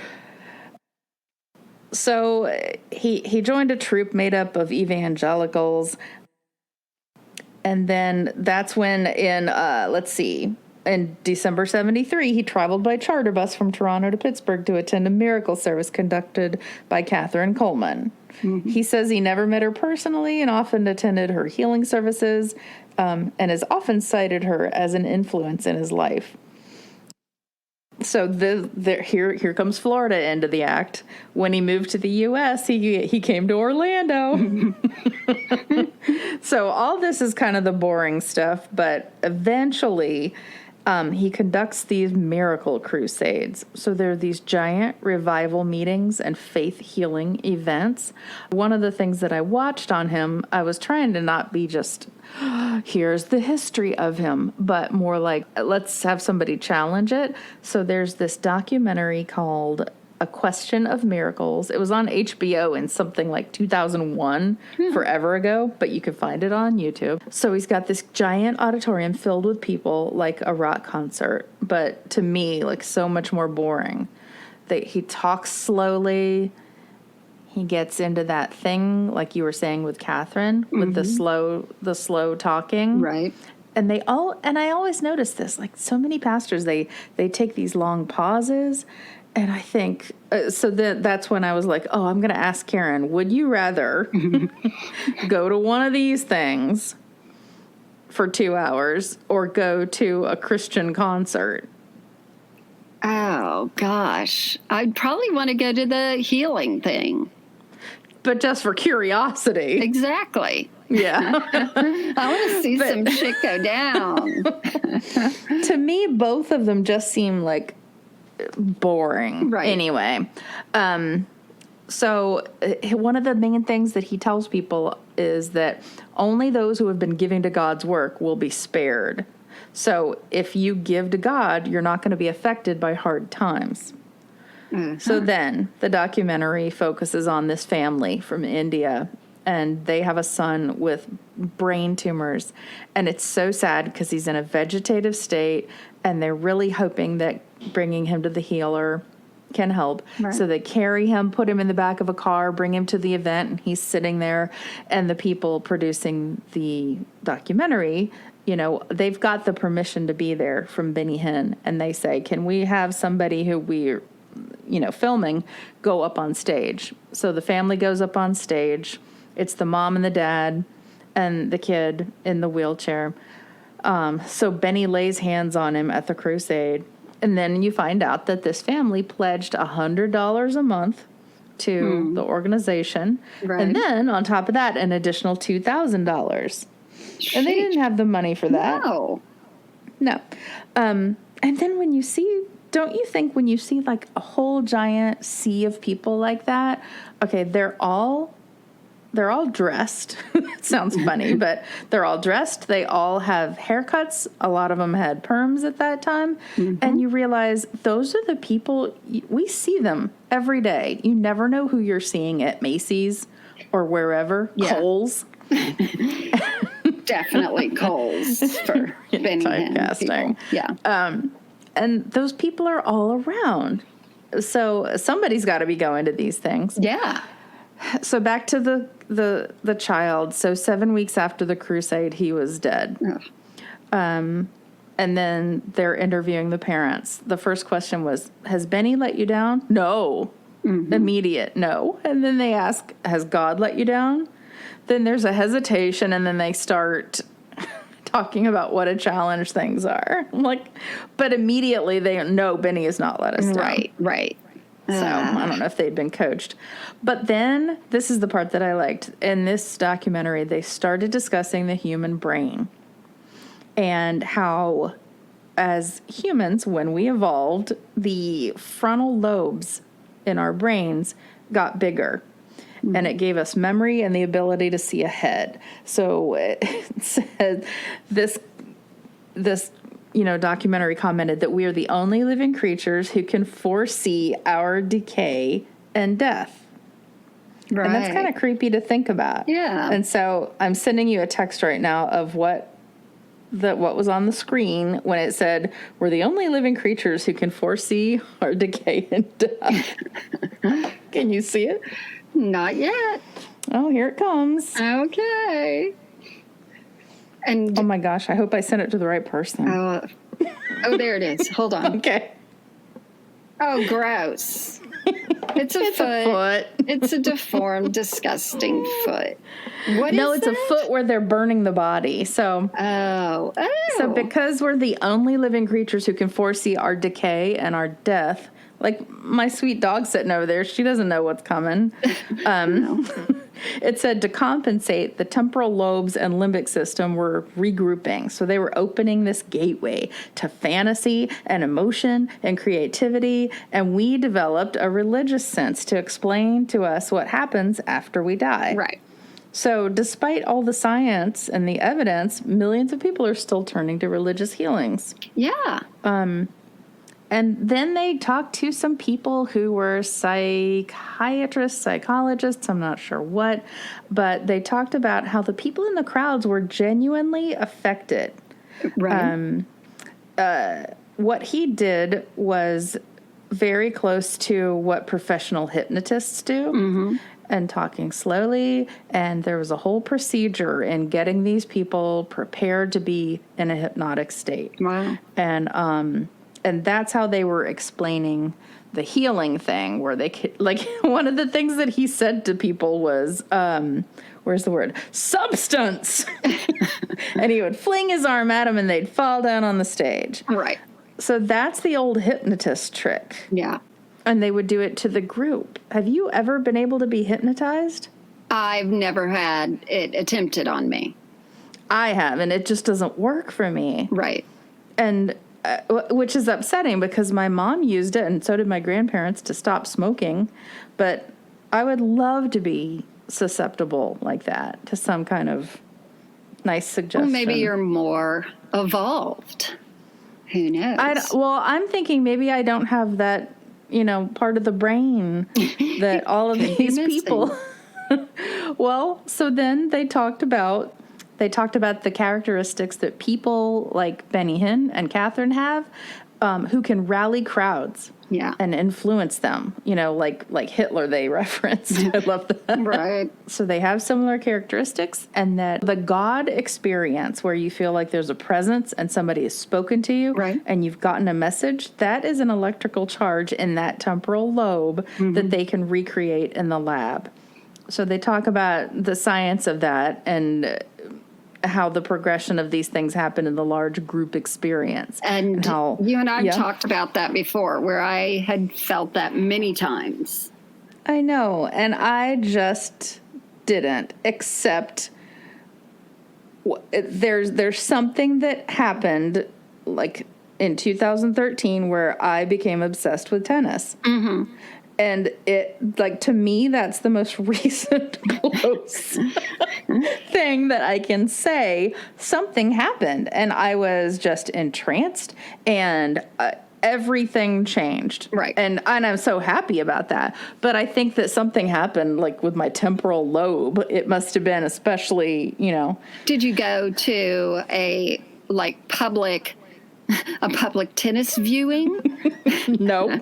So he joined a troop made up of evangelicals. And then that's when in December 73, he traveled by charter bus from Toronto to Pittsburgh to attend a miracle service conducted by Katherine Kuhlman. Mm-hmm. He says he never met her personally and often attended her healing services and has often cited her as an influence in his life. So here comes Florida into the act. When he moved to the U.S., he came to Orlando. So all this is kind of the boring stuff, but eventually he conducts these miracle crusades. So there are these giant revival meetings and faith healing events. One of the things that I watched on him, I was trying to not be just, here's the history of him, but more like, let's have somebody challenge it. So there's this documentary called A Question of Miracles. It was on HBO in something like 2001, forever ago, but you can find it on YouTube. So he's got this giant auditorium filled with people, like a rock concert, but to me, like so much more boring. He talks slowly. He gets into that thing, like you were saying with Katherine, with the slow talking. Right. And I always notice this, like so many pastors, they take these long pauses. And I think, that's when I was like, oh, I'm going to ask Karen, would you rather go to one of these things for 2 hours or go to a Christian concert? Oh, gosh. I'd probably want to go to the healing thing. But just for curiosity. Exactly. Yeah. I want to see some shit go down. To me, both of them just seem like boring. Right. Anyway, so one of the main things that he tells people is that only those who have been giving to God's work will be spared. So if you give to God, you're not going to be affected by hard times. Mm-hmm. So then the documentary focuses on this family from India, and they have a son with brain tumors. And it's so sad because he's in a vegetative state, and they're really hoping that bringing him to the healer can help. Right. So they carry him, put him in the back of a car, bring him to the event, and he's sitting there. And the people producing the documentary, they've got the permission to be there from Benny Hinn. And they say, can we have somebody who we're, filming go up on stage? So the family goes up on stage. It's the mom and the dad and the kid in the wheelchair. So Benny lays hands on him at the crusade. And then you find out that this family pledged $100 a month to the organization. Right. And then on top of that, an additional $2,000. And they didn't have the money for that. No. And then don't you think when you see like a whole giant sea of people like that, okay, they're all dressed. It sounds funny, but they're all dressed. They all have haircuts. A lot of them had perms at that time. Mm-hmm. And you realize those are the people, we see them every day. You never know who you're seeing at Macy's or wherever. Yeah. Kohl's. Definitely Kohl's for Benny typecasting. Yeah. And those people are all around. So somebody's got to be going to these things. Yeah. So back to the child. So 7 weeks after the crusade, he was dead. and then they're interviewing the parents. The first question was, has Benny let you down? No. Mm-hmm. Immediate, no. And then they ask, has God let you down? Then there's a hesitation, and then they start talking about what a challenge things are. I'm like, but immediately they know Benny has not let us down. Right. So I don't know if they'd been coached. But then, this is the part that I liked. In this documentary, they started discussing the human brain and how, as humans, when we evolved, the frontal lobes in our brains got bigger. Mm-hmm. And it gave us memory and the ability to see ahead. So it said this documentary commented that we are the only living creatures who can foresee our decay and death. Right. And that's kind of creepy to think about. Yeah. And so I'm sending you a text right now of what was on the screen when it said, we're the only living creatures who can foresee our decay and death. Can you see it? Not yet. Oh, here it comes. Okay. And oh my gosh, I hope I sent it to the right person. Oh, there it is. Hold on. Okay. Oh, gross. It's a foot. It's a deformed, disgusting foot. It's a foot where they're burning the body. So, So because we're the only living creatures who can foresee our decay and our death, like my sweet dog sitting over there, she doesn't know what's coming. It said to compensate, the temporal lobes and limbic system were regrouping. So they were opening this gateway to fantasy and emotion and creativity. And we developed a religious sense to explain to us what happens after we die. Right. So despite all the science and the evidence, millions of people are still turning to religious healings. Yeah. And then they talked to some people who were psychiatrists, psychologists, I'm not sure what, but they talked about how the people in the crowds were genuinely affected. Right. What he did was very close to what professional hypnotists do. Mm-hmm. And talking slowly, and there was a whole procedure in getting these people prepared to be in a hypnotic state. Wow. And that's how they were explaining the healing thing, where they could, like, one of the things that he said to people was, where's the word? Substance. And he would fling his arm at them and they'd fall down on the stage. Right. So that's the old hypnotist trick. Yeah. And they would do it to the group. Have you ever been able to be hypnotized? I've never had it attempted on me. I have, and it just doesn't work for me. Right. And which is upsetting because my mom used it, and so did my grandparents, to stop smoking. But I would love to be susceptible like that to some kind of nice suggestion. Well, maybe you're more evolved. Who knows? I'm thinking maybe I don't have that, part of the brain that all of these people. Well, so then they talked about the characteristics that people like Benny Hinn and Katherine have, who can rally crowds. Yeah. And influence them, like Hitler they referenced. I love that. Right. So they have similar characteristics, and that the God experience where you feel like there's a presence and somebody has spoken to you, right, and you've gotten a message, that is an electrical charge in that temporal lobe that they can recreate in the lab. So they talk about the science of that and how the progression of these things happen in the large group experience. And how, you and I talked about that before, where I had felt that many times. I know, and I just didn't, except there's something that happened, like in 2013, where I became obsessed with tennis. Mm-hmm. And it, like, to me, that's the most recent close thing that I can say. Something happened, and I was just entranced, and everything changed. Right. And I'm so happy about that. But I think that something happened, like, with my temporal lobe. It must have been especially, Did you go to a public tennis viewing? Nope.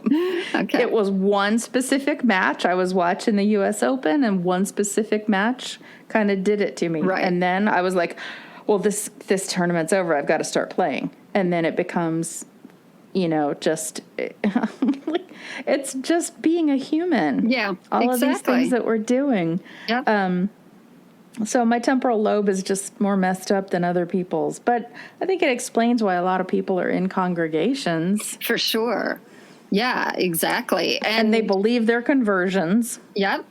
Okay. It was one specific match. I was watching the U.S. Open, and one specific match kind of did it to me. Right. And then I was like, well, this tournament's over. I've got to start playing. and then it becomes, just it's just being a human. Yeah, all exactly. of these things that we're doing. Yep. So my temporal lobe is just more messed up than other people's, but I think it explains why a lot of people are in congregations. For sure. Yeah, exactly. And they believe their conversions. Yep.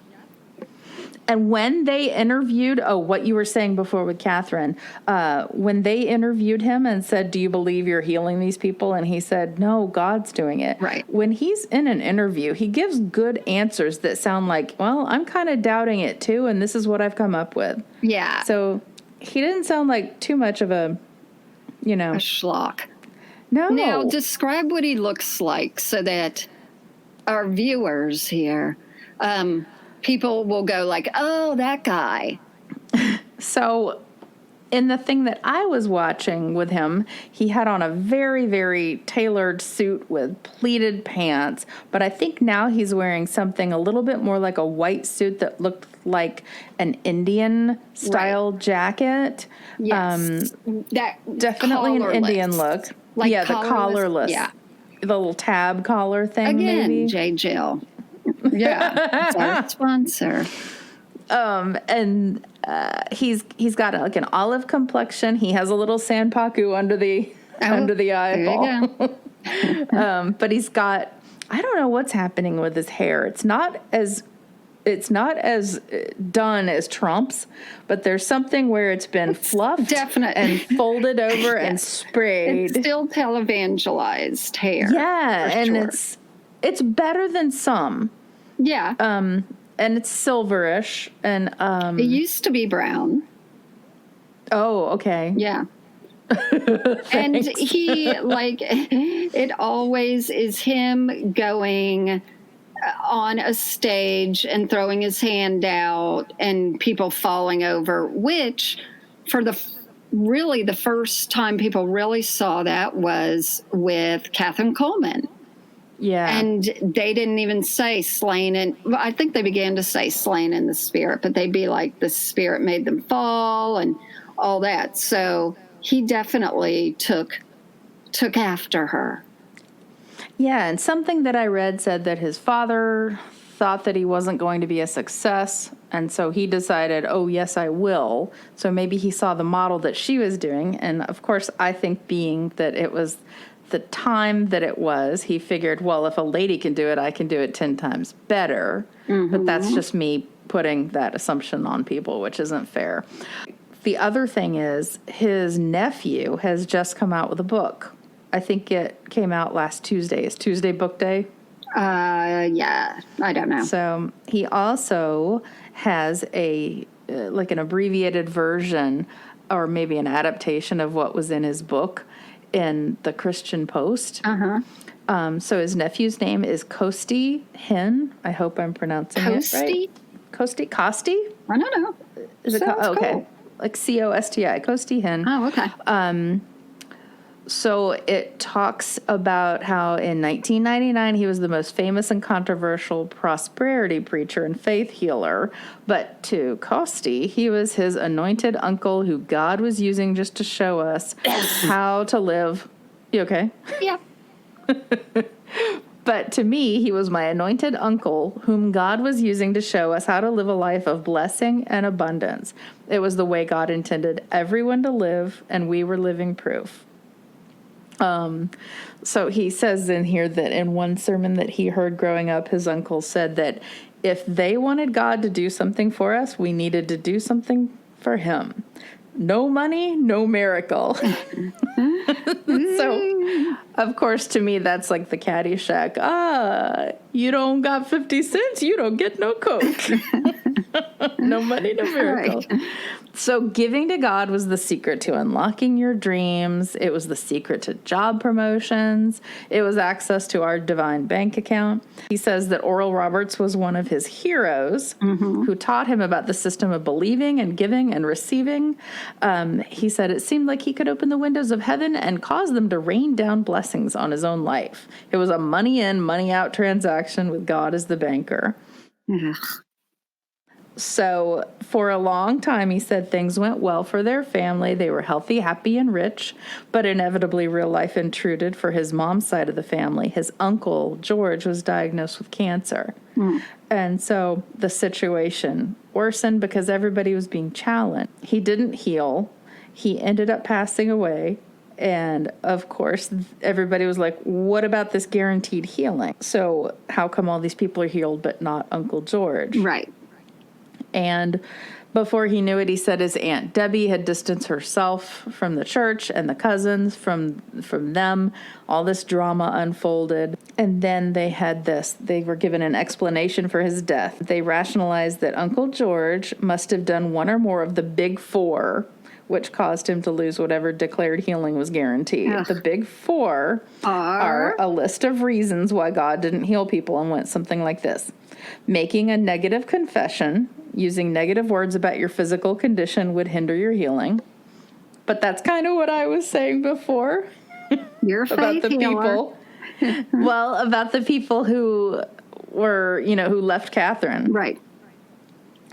And when they interviewed, what you were saying before with Katherine, when they interviewed him and said, do you believe you're healing these people? And he said, no, God's doing it. Right. When he's in an interview, he gives good answers that sound like, well, I'm kind of doubting it too, and this is what I've come up with. Yeah. So he didn't sound like too much of a schlock. No. Now, describe what he looks like so that our viewers here, people will go like, oh, that guy. So in the thing that I was watching with him, he had on a very, very tailored suit with pleated pants. But I think now he's wearing something a little bit more like a white suit that looked like an Indian style jacket. Yes. That definitely collarless. An Indian look. Like the collarless. Yeah. The little tab collar thing. Again, maybe. J. Jill. Yeah. It's our sponsor. And he's got like an olive complexion. He has a little sanpaku under the eyeball. There you go. But he's got, I don't know what's happening with his hair. It's not as done as Trump's, but there's something where it's been fluffed and folded over and sprayed. It's still televangelized hair. Yeah, and sure. it's better than some. Yeah. And it's silverish, and it used to be brown. Oh, okay. Yeah. And he, it always is him going on a stage and throwing his hand out and people falling over, which for the first time people really saw that was with Katherine Kuhlman. Yeah. And they didn't even say slain. And I think they began to say slain in the spirit, but they'd be like the spirit made them fall and all that. So he definitely took after her. Yeah, and something that I read said that his father thought that he wasn't going to be a success, and so he decided, oh, yes, I will. So maybe he saw the model that she was doing, and of course, I think being that it was the time that it was, he figured, well, if a lady can do it, I can do it 10 times better. Mm-hmm. But that's just me putting that assumption on people, which isn't fair. The other thing is his nephew has just come out with a book. I think it came out last Tuesday. Is Tuesday book day? Yeah, I don't know. So he also has an abbreviated version or maybe an adaptation of what was in his book in the Christian Post. Uh-huh. So his nephew's name is Hinn. I hope I'm pronouncing it right. Costi? I don't know. Is it okay. Cool. Like Costi, Hinn. Oh, okay. So it talks about how in 1999 he was the most famous and controversial prosperity preacher and faith healer. But to Costi, he was his anointed uncle who God was using just to show us how to live. You okay? Yeah. But to me, he was my anointed uncle whom God was using to show us how to live a life of blessing and abundance. It was the way God intended everyone to live, and we were living proof. So he says in here that in one sermon that he heard growing up, his uncle said that if they wanted God to do something for us, we needed to do something for him. No money, no miracle. So, of course, to me, that's like the Caddyshack. You don't got 50 cents, you don't get no Coke. No money, no miracle. Right. So giving to God was the secret to unlocking your dreams. It was the secret to job promotions. It was access to our divine bank account. He says that Oral Roberts was one of his heroes who taught him about the system of believing and giving and receiving. He said it seemed like he could open the windows of heaven and cause them to rain down blessings on his own life. It was a money in, money out transaction with God as the banker. So for a long time, he said things went well for their family. They were healthy, happy, and rich. But inevitably, real life intruded for his mom's side of the family. His uncle, George, was diagnosed with cancer. And so the situation worsened because everybody was being challenged. He didn't heal. He ended up passing away. And, of course, everybody was like, what about this guaranteed healing? So how come all these people are healed but not Uncle George? Right. And before he knew it, he said his Aunt Debbie had distanced herself from the church and the cousins from them. All this drama unfolded. And then they were given an explanation for his death. They rationalized that Uncle George must have done one or more of the big four, which caused him to lose whatever declared healing was guaranteed. Ugh. The big four are a list of reasons why God didn't heal people, and went something like this. Making a negative confession, using negative words about your physical condition would hinder your healing. But that's kind of what I was saying before. Your about the healer. People. Well, about the people who were, who left Katherine. Right.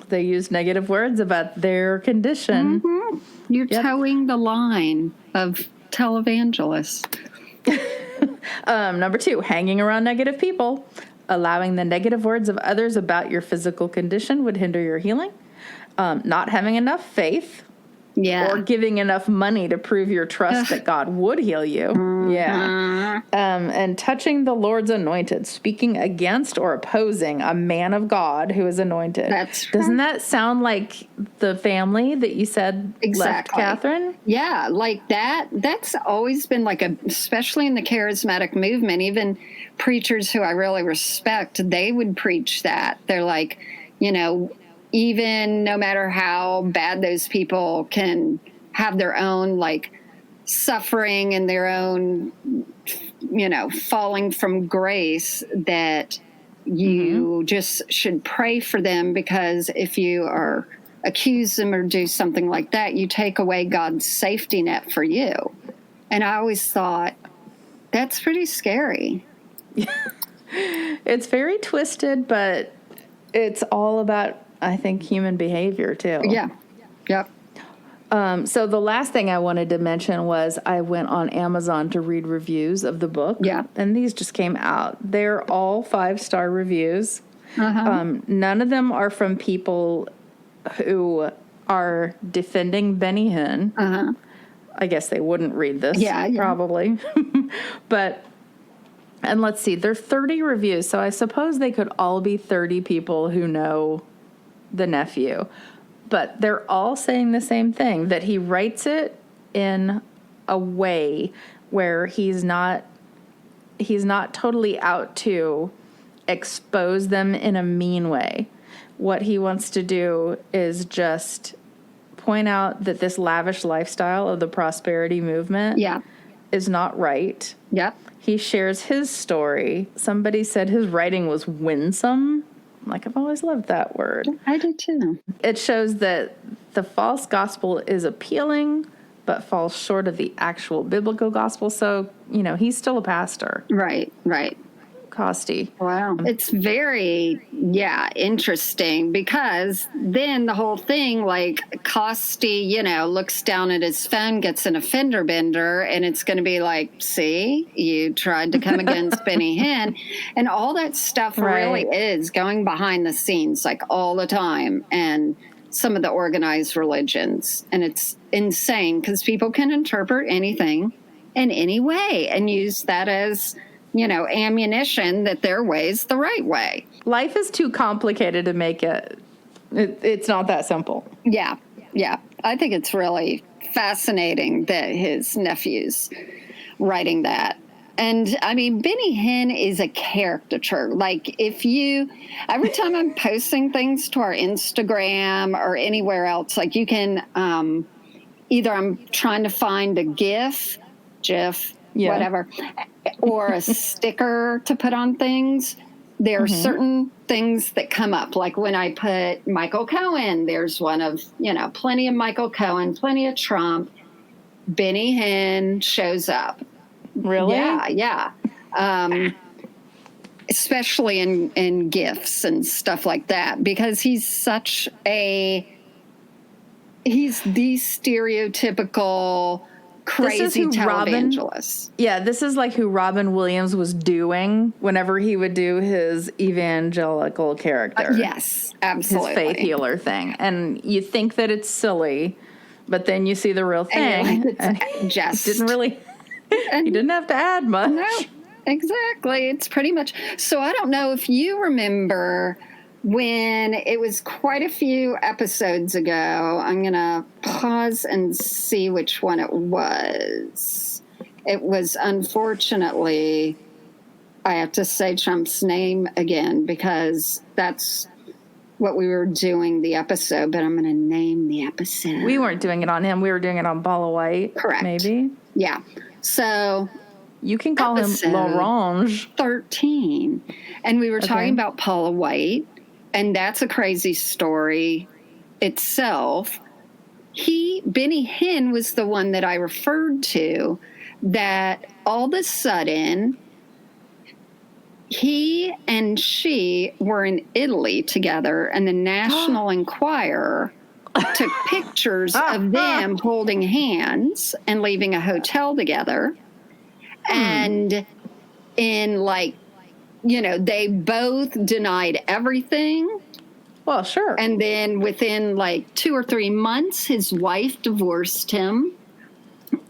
They used negative words about their condition. Mm-hmm. You're towing the line of televangelists. Number 2, hanging around negative people. Allowing the negative words of others about your physical condition would hinder your healing. Not having enough faith. Yeah. Or giving enough money to prove your trust that God would heal you. Mm-hmm. Yeah. And touching the Lord's anointed, speaking against or opposing a man of God who is anointed. Doesn't that sound like the family that you said left Katherine? Yeah, like that. That's always been like especially in the charismatic movement, even preachers who I really respect, they would preach that. They're like, even no matter how bad those people can have their own like suffering and their own, falling from grace, that you just should pray for them, because if you are accuse them or do something like that, you take away God's safety net for you. And I always thought that's pretty scary. It's very twisted, but it's all about, I think, human behavior too. Yeah. Yep. So the last thing I wanted to mention was I went on Amazon to read reviews of the book. Yeah. And these just came out. They're all 5-star reviews. None of them are from people who are defending Benny Hinn. I guess they wouldn't read this. Yeah. Probably. And let's see, there are 30 reviews, so I suppose they could all be 30 people who know the nephew. But they're all saying the same thing, that he writes it in a way where he's not totally out to expose them in a mean way. What he wants to do is just point out that this lavish lifestyle of the prosperity movement is not right. Yep. He shares his story. Somebody said his writing was winsome. Like, I've always loved that word. I do too. It shows that the false gospel is appealing, but falls short of the actual biblical gospel. So, he's still a pastor. Right. Costi. Wow. It's very, interesting, because then the whole thing, like, Costi, looks down at his phone, gets an offender bender, and it's going to be like, see, you tried to come against Benny Hinn. And all that stuff really is going behind the scenes, like, all the time. And some of the organized religions. And it's insane, because people can interpret anything in any way and use that as ammunition that their way's the right way. Life is too complicated to make it's not that simple. Yeah. I think it's really fascinating that his nephew's writing that. And I mean, Benny Hinn is a caricature. Like, every time I'm posting things to our Instagram or anywhere else, like, you can, either I'm trying to find a GIF, whatever, or a sticker to put on things. There are certain things that come up. Like when I put Michael Cohen, there's one of, plenty of Michael Cohen, plenty of Trump. Benny Hinn shows up. Really? Yeah. especially in gifts and stuff like that, because he's the stereotypical crazy televangelist. This is like who Robin Williams was doing whenever he would do his evangelical character. Yes, absolutely. His faith healer thing. And you think that it's silly, but then you see the real thing. And just didn't really, you didn't have to add much. No, exactly. It's pretty much. So I don't know if you remember when it was quite a few episodes ago. I'm going to pause and see which one it was. It was, unfortunately, I have to say Trump's name again because that's what we were doing the episode, but I'm going to name the episode. We weren't doing it on him. We were doing it on Paula White. Correct. Maybe. Yeah. So you can call him L'Orange. 13. And we were talking about Paula White. And that's a crazy story itself. Benny Hinn was the one that I referred to, that all of a sudden, he and she were in Italy together, and the National Enquirer took pictures of them holding hands and leaving a hotel together. And they both denied everything. Well, sure. And then within 2 or 3 months, his wife divorced him.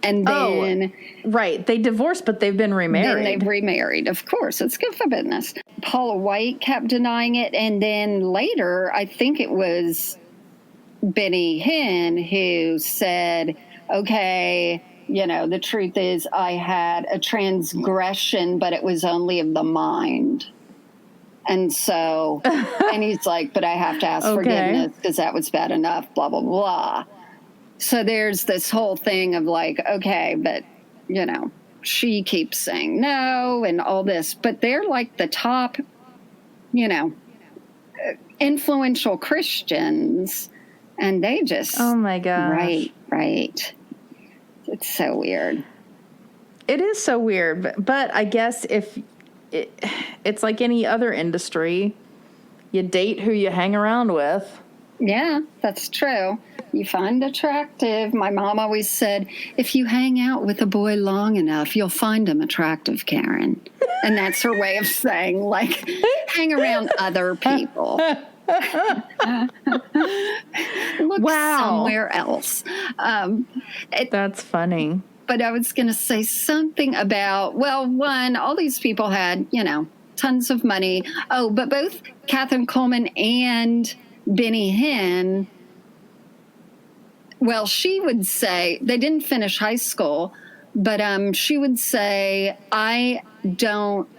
And then... right. They divorced, but they've been remarried. Then they've remarried. Of course. It's good for business. Paula White kept denying it. And then later, I think it was Benny Hinn who said, okay... the truth is I had a transgression, but it was only of the mind. And so, and he's like, but I have to ask forgiveness because that was bad enough, blah, blah, blah. So there's this whole thing of okay, but, she keeps saying no and all this. But they're like the top, influential Christians. And they just... Oh, my gosh. Right. It's so weird. It is so weird, but I guess it's like any other industry, you date who you hang around with. Yeah, that's true. You find attractive. My mom always said, if you hang out with a boy long enough, you'll find him attractive, Karen. And that's her way of saying, hang around other people. Look somewhere else. That's funny. But I was going to say something about, one, all these people had, tons of money. Oh, but both Katherine Kuhlman and Benny Hinn, she would say, they didn't finish high school, but she would say, I don't,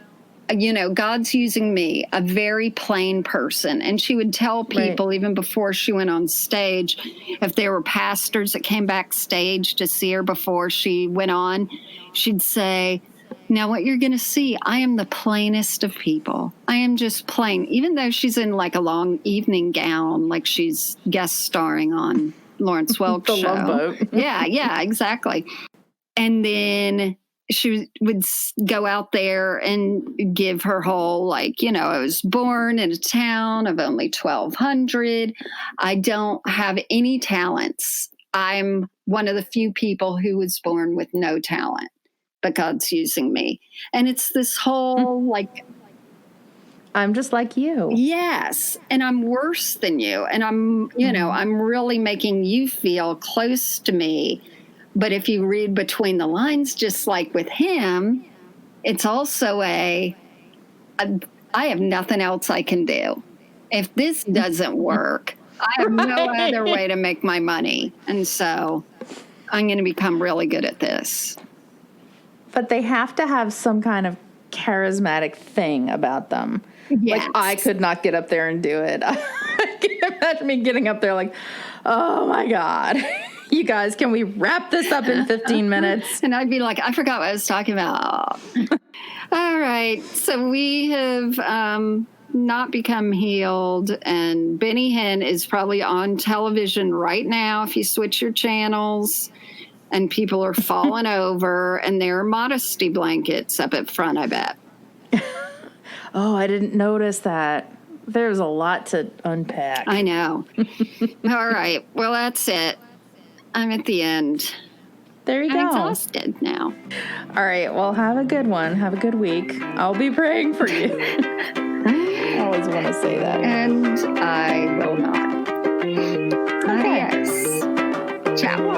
God's using me, a very plain person. And she would tell people, even before she went on stage, if there were pastors that came backstage to see her before she went on, she'd say, now what you're going to see, I am the plainest of people. I am just plain. Even though she's in a long evening gown, like she's guest starring on Lawrence Welk's show. Love Boat. Yeah, exactly. And then... she would go out there and give her whole, I was born in a town of only 1,200. I don't have any talents. I'm one of the few people who was born with no talent, but God's using me. And it's this whole, I'm just like you. Yes. And I'm worse than you. And I'm, I'm really making you feel close to me. But if you read between the lines, just like with him, it's also I have nothing else I can do. If this doesn't work, I have no other way to make my money. And so I'm going to become really good at this. But they have to have some kind of charismatic thing about them. Yes. I could not get up there and do it. I can imagine me getting up there oh my God. You guys, can we wrap this up in 15 minutes? And I'd be like, I forgot what I was talking about. All right. So we have not become healed. And Benny Hinn is probably on television right now if you switch your channels. And people are falling over. And there are modesty blankets up at front, I bet. Oh, I didn't notice that. There's a lot to unpack. I know. All right. Well, that's it. I'm at the end. There you I'm go. exhausted now. All right. Well, have a good one. Have a good week. I'll be praying for you. I always want to say that. And I will not. Okay. Adios. Ciao.